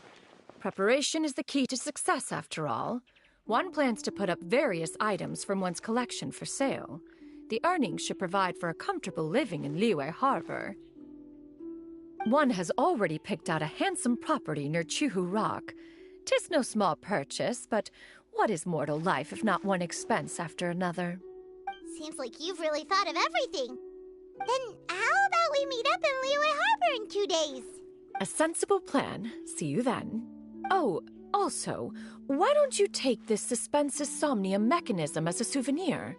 Speaker 3: Preparation is the key to success, after all. One plans to put up various items from one's collection for sale. The earnings should provide for a comfortable living in Liyue Harbor. One has already picked out a handsome property near Chuhu Rock. 'Tis no small purchase, but what is mortal life if not one expense after another?
Speaker 2: Seems like you've really thought of everything. Then how about we meet up in Liyue Harbor in 2 days?
Speaker 3: A sensible plan. See you then. Oh, also, why don't you take this suspensus somnium mechanism as a souvenir?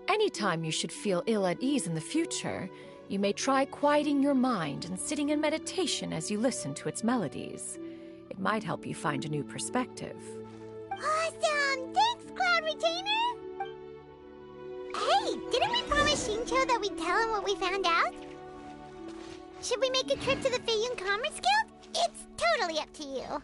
Speaker 3: Anytime you should feel ill at ease in the future, you may try quieting your mind and sitting in meditation as you listen to its melodies. It might help you find a new perspective.
Speaker 2: Awesome! Thanks, Cloud Retainer! Hey, didn't we promise Shincho that we'd tell him what we found out? Should we make a trip to the Feiyun Commerce Guild? It's totally up to you.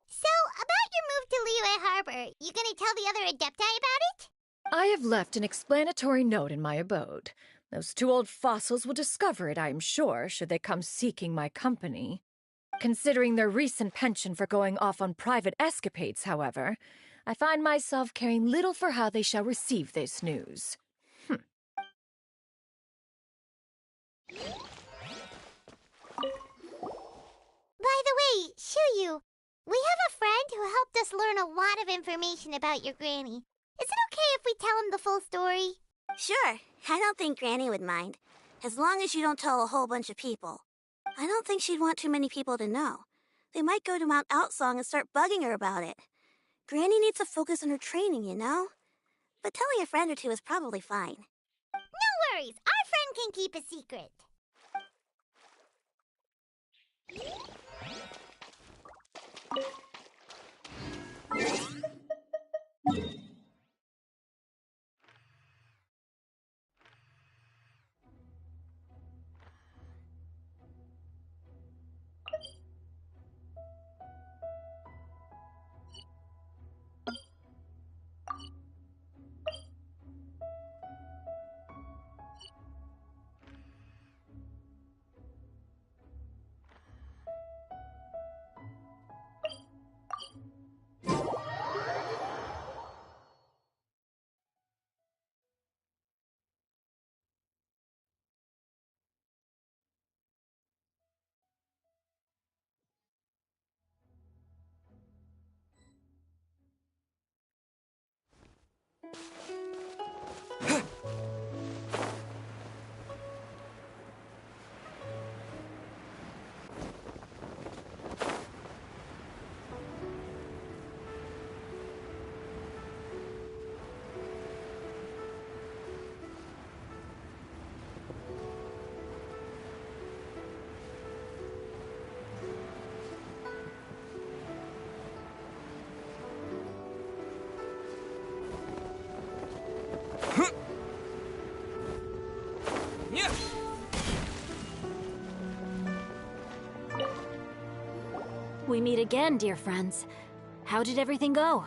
Speaker 2: So, about your move to Liyue Harbor, you gonna tell the other Adepti about it?
Speaker 3: I have left an explanatory note in my abode. Those two old fossils will discover it, I am sure, should they come seeking my company. Considering their recent penchant for going off on private escapades, however, I find myself caring little for how they shall receive this news.
Speaker 2: By the way, Shuyu, we have a friend who helped us learn a lot of information about your granny. Is it okay if we tell him the full story?
Speaker 14: Sure, I don't think Granny would mind. As long as you don't tell a whole bunch of people. I don't think she'd want too many people to know. They might go to Mount Outsong and start bugging her about it. Granny needs to focus on her training, you know? But telling a friend or two is probably fine.
Speaker 2: No worries, our friend can keep a secret.
Speaker 12: We meet again, dear friends. How did everything go?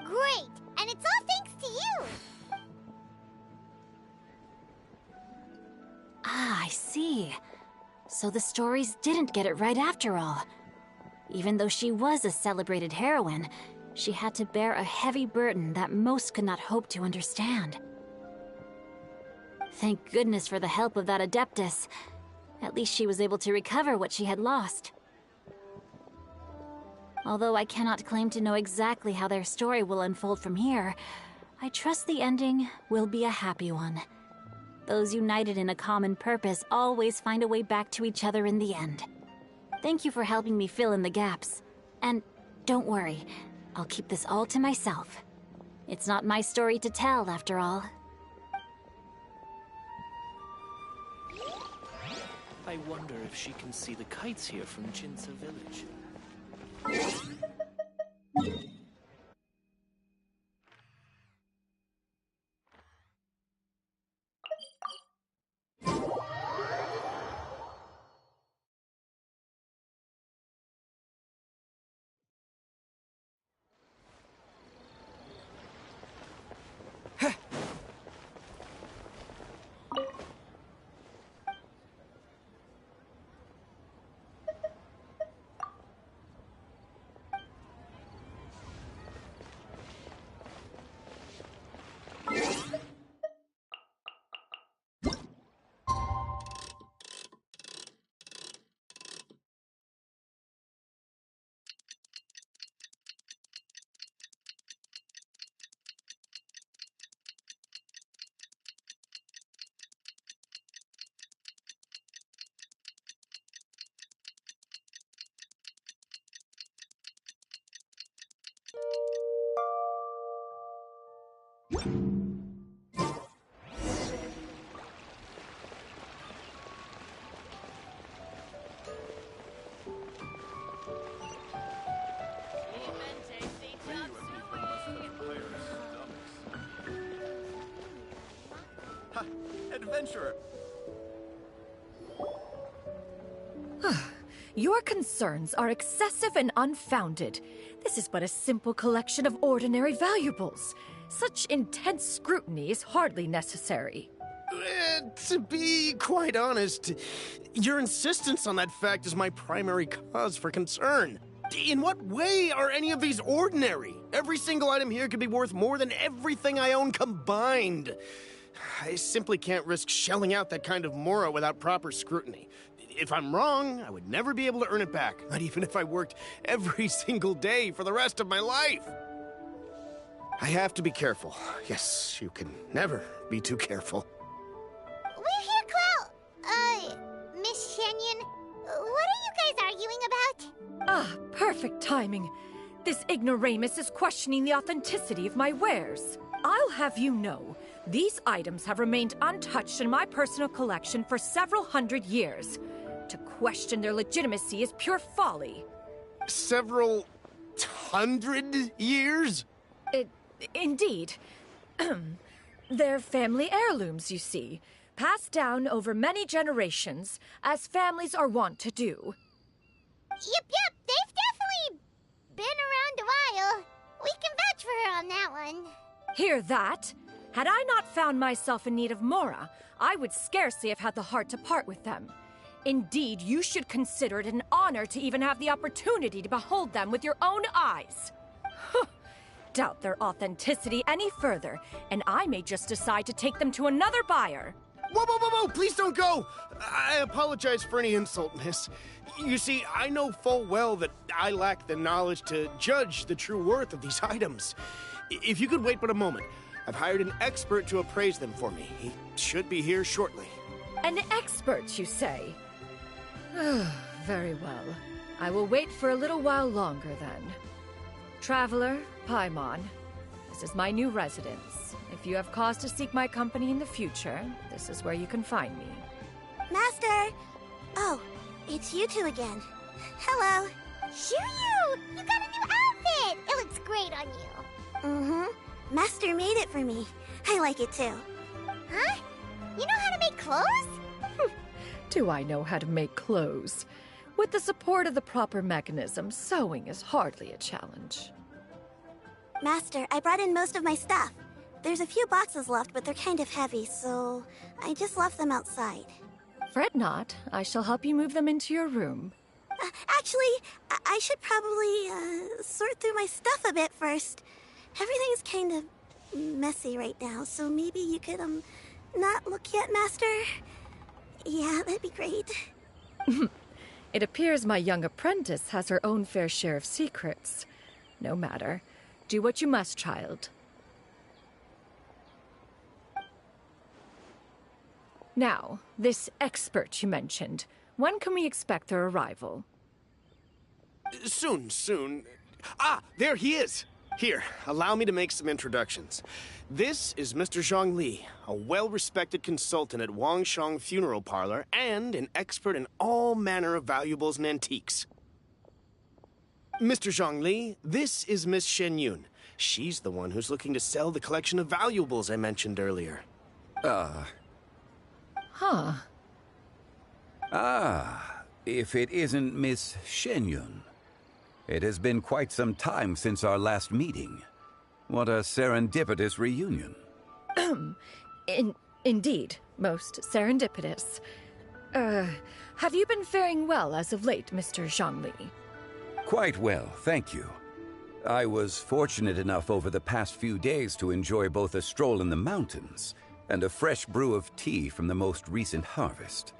Speaker 2: Great, and it's all thanks to you.
Speaker 12: Ah, I see. So the stories didn't get it right after all. Even though she was a celebrated heroine, she had to bear a heavy burden that most could not hope to understand. Thank goodness for the help of that Adeptus. At least she was able to recover what she had lost. Although I cannot claim to know exactly how their story will unfold from here, I trust the ending will be a happy one. Those united in a common purpose always find a way back to each other in the end. Thank you for helping me fill in the gaps. And don't worry, I'll keep this all to myself. It's not my story to tell, after all.
Speaker 6: I wonder if she can see the kites here from Jinsa village.
Speaker 10: Adventurer!
Speaker 3: Your concerns are excessive and unfounded. This is but a simple collection of ordinary valuables. Such intense scrutiny is hardly necessary.
Speaker 21: To be quite honest, your insistence on that fact is my primary cause for concern. In what way are any of these ordinary? Every single item here could be worth more than everything I own combined. I simply can't risk shelling out that kind of mora without proper scrutiny. If I'm wrong, I would never be able to earn it back, not even if I worked every single day for the rest of my life. I have to be careful. Yes, you can never be too careful.
Speaker 2: We're here, Clow. Miss Shenyan, what are you guys arguing about?
Speaker 3: Ah, perfect timing. This ignoramus is questioning the authenticity of my wares. I'll have you know, these items have remained untouched in my personal collection for several hundred years. To question their legitimacy is pure folly.
Speaker 21: Several hundred years?
Speaker 3: Indeed. They're family heirlooms, you see, passed down over many generations, as families are wont to do.
Speaker 2: Yep, they've definitely been around a while. We can vouch for her on that one.
Speaker 3: Hear that? Had I not found myself in need of Mora, I would scarcely have had the heart to part with them. Indeed, you should consider it an honor to even have the opportunity to behold them with your own eyes. Doubt their authenticity any further, and I may just decide to take them to another buyer.
Speaker 21: Whoa, please don't go! I apologize for any insult, miss. You see, I know full well that I lack the knowledge to judge the true worth of these items. If you could wait but a moment, I've hired an expert to appraise them for me. He should be here shortly.
Speaker 3: An expert, you say? Very well. I will wait for a little while longer, then. Traveler, Paimon, this is my new residence. If you have cause to seek my company in the future, this is where you can find me.
Speaker 14: Master! Oh, it's you two again. Hello.
Speaker 2: Shiryu! You got a new outfit! It looks great on you.
Speaker 14: Mm-hmm. Master made it for me. I like it too.
Speaker 2: Huh? You know how to make clothes?
Speaker 3: Do I know how to make clothes? With the support of the proper mechanism, sewing is hardly a challenge.
Speaker 14: Master, I brought in most of my stuff. There's a few boxes left, but they're kind of heavy, so I just left them outside.
Speaker 3: Fret not. I shall help you move them into your room.
Speaker 14: Actually, I should probably sort through my stuff a bit first. Everything's kind of messy right now, so maybe you could, not look yet, Master? Yeah, that'd be great.
Speaker 3: It appears my young apprentice has her own fair share of secrets. No matter. Do what you must, child. Now, this expert you mentioned, when can we expect their arrival?
Speaker 21: Soon. Ah, there he is! Here, allow me to make some introductions. This is Mr. Zhongli, a well-respected consultant at Wangshang Funeral Parlor and an expert in all manner of valuables and antiques. Mr. Zhongli, this is Miss Shenyun. She's the one who's looking to sell the collection of valuables I mentioned earlier.
Speaker 22: If it isn't Miss Shenyun. It has been quite some time since our last meeting. What a serendipitous reunion.
Speaker 3: Indeed, most serendipitous. Have you been faring well as of late, Mr. Zhongli?
Speaker 22: Quite well, thank you. I was fortunate enough over the past few days to enjoy both a stroll in the mountains and a fresh brew of tea from the most recent harvest.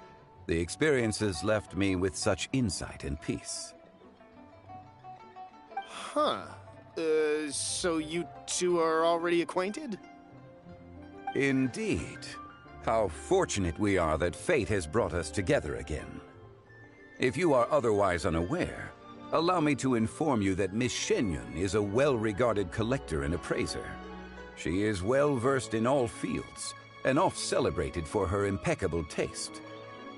Speaker 22: The experiences left me with such insight and peace.
Speaker 21: So you two are already acquainted?
Speaker 22: Indeed. How fortunate we are that fate has brought us together again. If you are otherwise unaware, allow me to inform you that Miss Shenyun is a well-regarded collector and appraiser. She is well-versed in all fields, and oft-celebrated for her impeccable taste.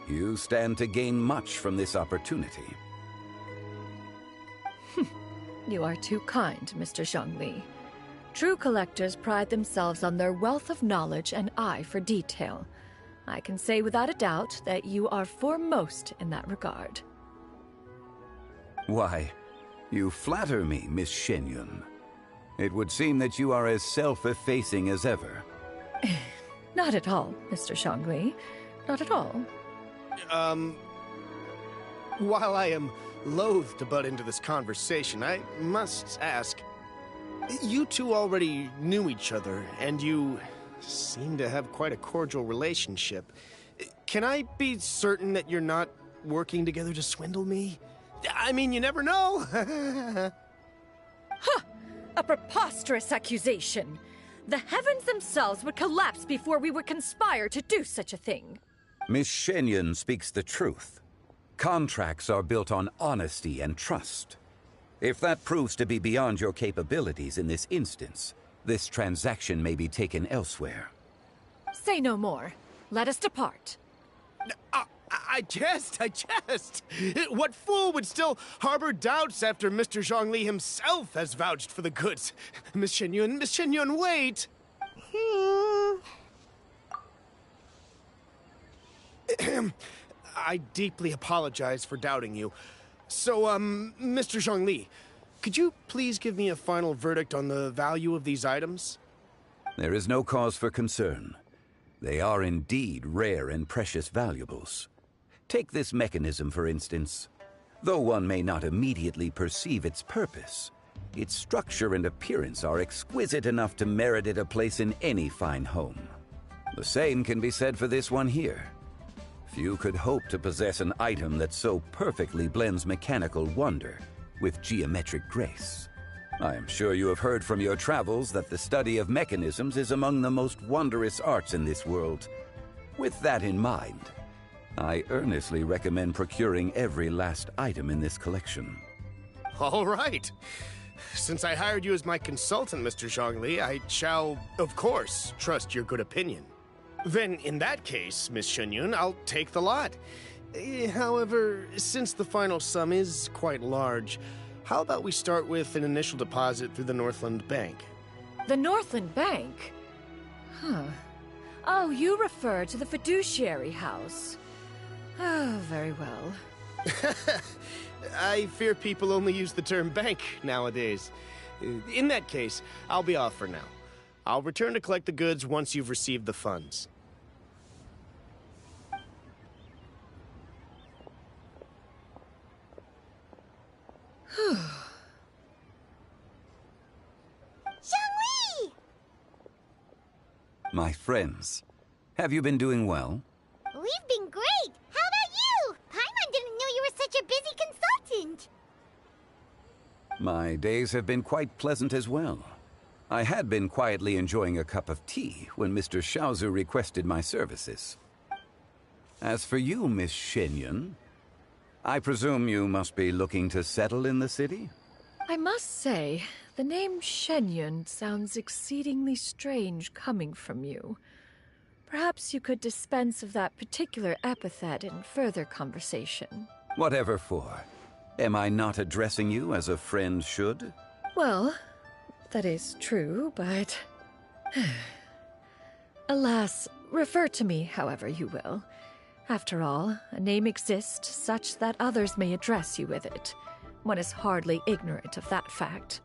Speaker 22: You stand to gain much from this opportunity.
Speaker 3: You are too kind, Mr. Zhongli. True collectors pride themselves on their wealth of knowledge and eye for detail. I can say without a doubt that you are foremost in that regard.
Speaker 22: Why, you flatter me, Miss Shenyun. It would seem that you are as self-effacing as ever.
Speaker 3: Not at all, Mr. Zhongli. Not at all.
Speaker 21: While I am loath to butt into this conversation, I must ask, you two already knew each other, and you seem to have quite a cordial relationship. Can I be certain that you're not working together to swindle me? I mean, you never know.
Speaker 3: Huh! A preposterous accusation. The heavens themselves would collapse before we would conspire to do such a thing.
Speaker 22: Miss Shenyan speaks the truth. Contracts are built on honesty and trust. If that proves to be beyond your capabilities in this instance, this transaction may be taken elsewhere.
Speaker 3: Say no more. Let us depart.
Speaker 21: I jest. What fool would still harbor doubts after Mr. Zhongli himself has vouched for the goods? Miss Shenyun, wait! I deeply apologize for doubting you. So, Mr. Zhongli, could you please give me a final verdict on the value of these items?
Speaker 22: There is no cause for concern. They are indeed rare and precious valuables. Take this mechanism, for instance. Though one may not immediately perceive its purpose, its structure and appearance are exquisite enough to merit it a place in any fine home. The same can be said for this one here. Few could hope to possess an item that so perfectly blends mechanical wonder with geometric grace. I am sure you have heard from your travels that the study of mechanisms is among the most wondrous arts in this world. With that in mind, I earnestly recommend procuring every last item in this collection.
Speaker 21: All right. Since I hired you as my consultant, Mr. Zhongli, I shall, of course, trust your good opinion. Then, in that case, Miss Shenyun, I'll take the lot. However, since the final sum is quite large, how about we start with an initial deposit through the Northland Bank?
Speaker 3: The Northland Bank? Huh. Oh, you refer to the fiduciary house. Oh, very well.
Speaker 21: I fear people only use the term bank nowadays. In that case, I'll be off for now. I'll return to collect the goods once you've received the funds.
Speaker 2: Zhongli!
Speaker 22: My friends, have you been doing well?
Speaker 2: We've been great! How about you? Paimon didn't know you were such a busy consultant!
Speaker 22: My days have been quite pleasant as well. I had been quietly enjoying a cup of tea when Mr. Xiaozu requested my services. As for you, Miss Shenyun, I presume you must be looking to settle in the city?
Speaker 3: I must say, the name Shenyun sounds exceedingly strange coming from you. Perhaps you could dispense of that particular epithet in further conversation.
Speaker 22: Whatever for. Am I not addressing you as a friend should?
Speaker 3: Well, that is true, but... Alas, refer to me however you will. After all, a name exists such that others may address you with it. One is hardly ignorant of that fact.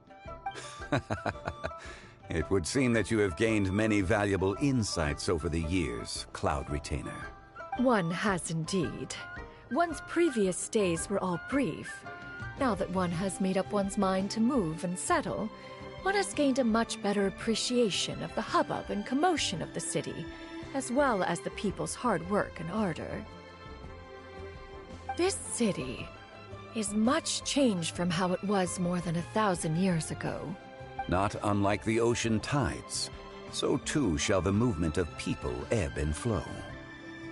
Speaker 22: It would seem that you have gained many valuable insights over the years, Cloud Retainer.
Speaker 3: One has indeed. One's previous days were all brief. Now that one has made up one's mind to move and settle, one has gained a much better appreciation of the hubbub and commotion of the city, as well as the people's hard work and ardor. This city is much changed from how it was more than 1,000 years ago.
Speaker 22: Not unlike the ocean tides, so too shall the movement of people ebb and flow.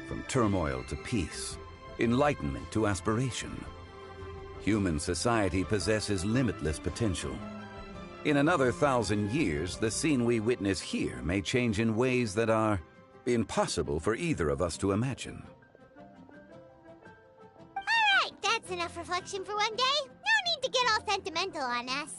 Speaker 22: From turmoil to peace, enlightenment to aspiration. Human society possesses limitless potential. In another 1,000 years, the scene we witness here may change in ways that are impossible for either of us to imagine.
Speaker 2: Alright, that's enough reflection for one day. No need to get all sentimental on us.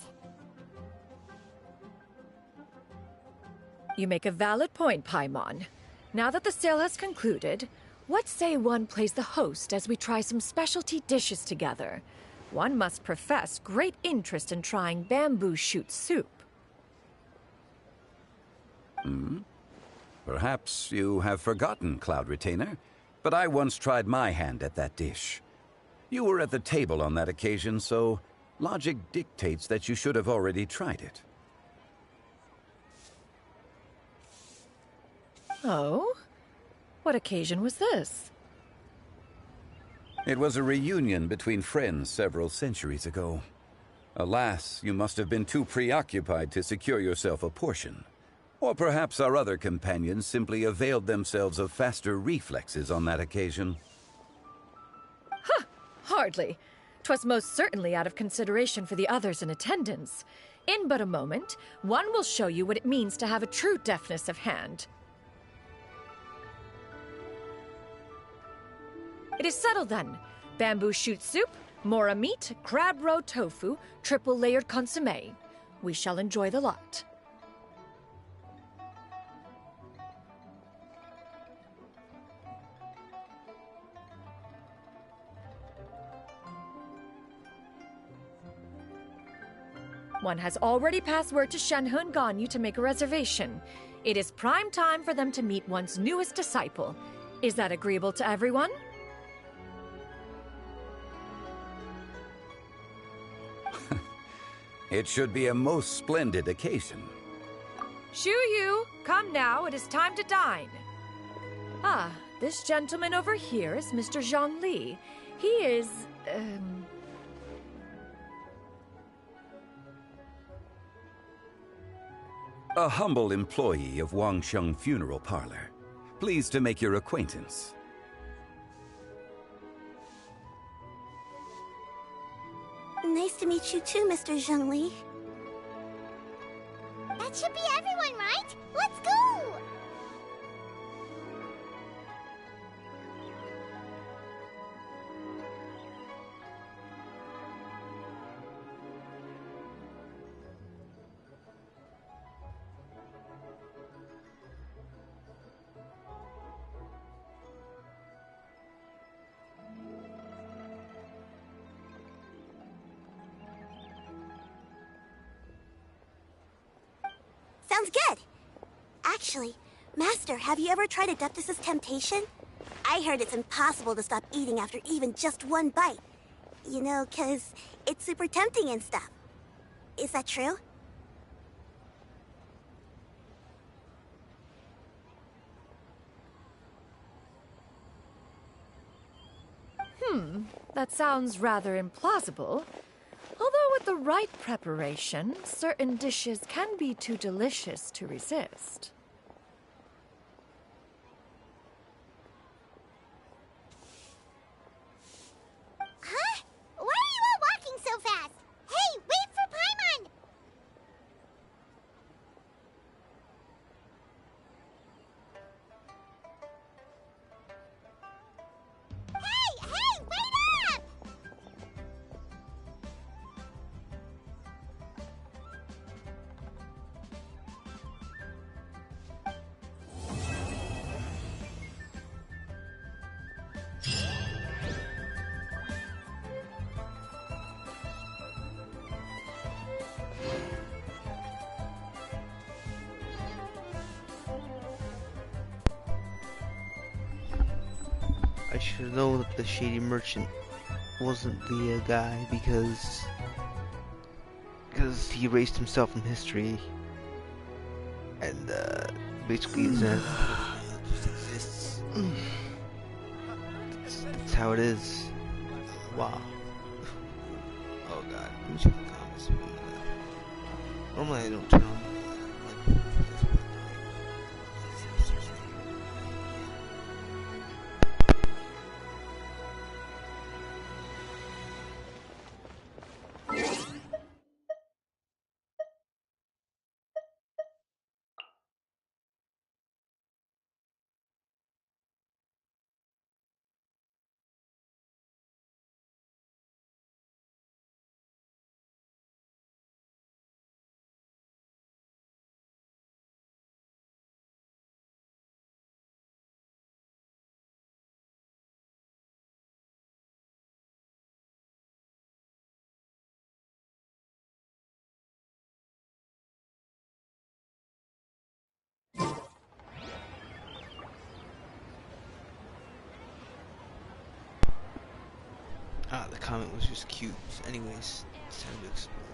Speaker 3: You make a valid point, Paimon. Now that the sale has concluded, what say one plays the host as we try some specialty dishes together? One must profess great interest in trying bamboo shoot soup.
Speaker 22: Perhaps you have forgotten, Cloud Retainer, but I once tried my hand at that dish. You were at the table on that occasion, so logic dictates that you should have already tried it.
Speaker 3: Oh? What occasion was this?
Speaker 22: It was a reunion between friends several centuries ago. Alas, you must have been too preoccupied to secure yourself a portion. Or perhaps our other companions simply availed themselves of faster reflexes on that occasion.
Speaker 3: Huh! Hardly. 'Twas most certainly out of consideration for the others in attendance. In but a moment, one will show you what it means to have a true deftness of hand. It is settled then. Bamboo shoot soup, mora meat, crab roe tofu, triple layered consommé. We shall enjoy the lot. One has already passed word to Shenhe and Ganyu to make a reservation. It is prime time for them to meet one's newest disciple. Is that agreeable to everyone?
Speaker 22: It should be a most splendid occasion.
Speaker 3: Shu Yu, come now, it is time to dine. Ah, this gentleman over here is Mr. Zhang Li. He is,
Speaker 22: A humble employee of Wangsheng Funeral Parlor. Pleased to make your acquaintance.
Speaker 14: Nice to meet you too, Mr. Zhengli.
Speaker 2: That should be everyone, right? Let's go!
Speaker 14: Sounds good. Actually, Master, have you ever tried Adeptus' temptation? I heard it's impossible to stop eating after even just one bite. You know, 'cause it's super tempting and stuff. Is that true?
Speaker 3: That sounds rather implausible. Although with the right preparation, certain dishes can be too delicious to resist.
Speaker 2: Huh? Why are you all walking so fast? Hey, wait for Paimon! Hey, wait up!
Speaker 17: I should know that the shady merchant wasn't the guy because he erased himself from history and basically that's how it is. Wow. Oh god. Let me check the comments. Normally I don't turn on The comment was just cute. Anyways, it's time to explore.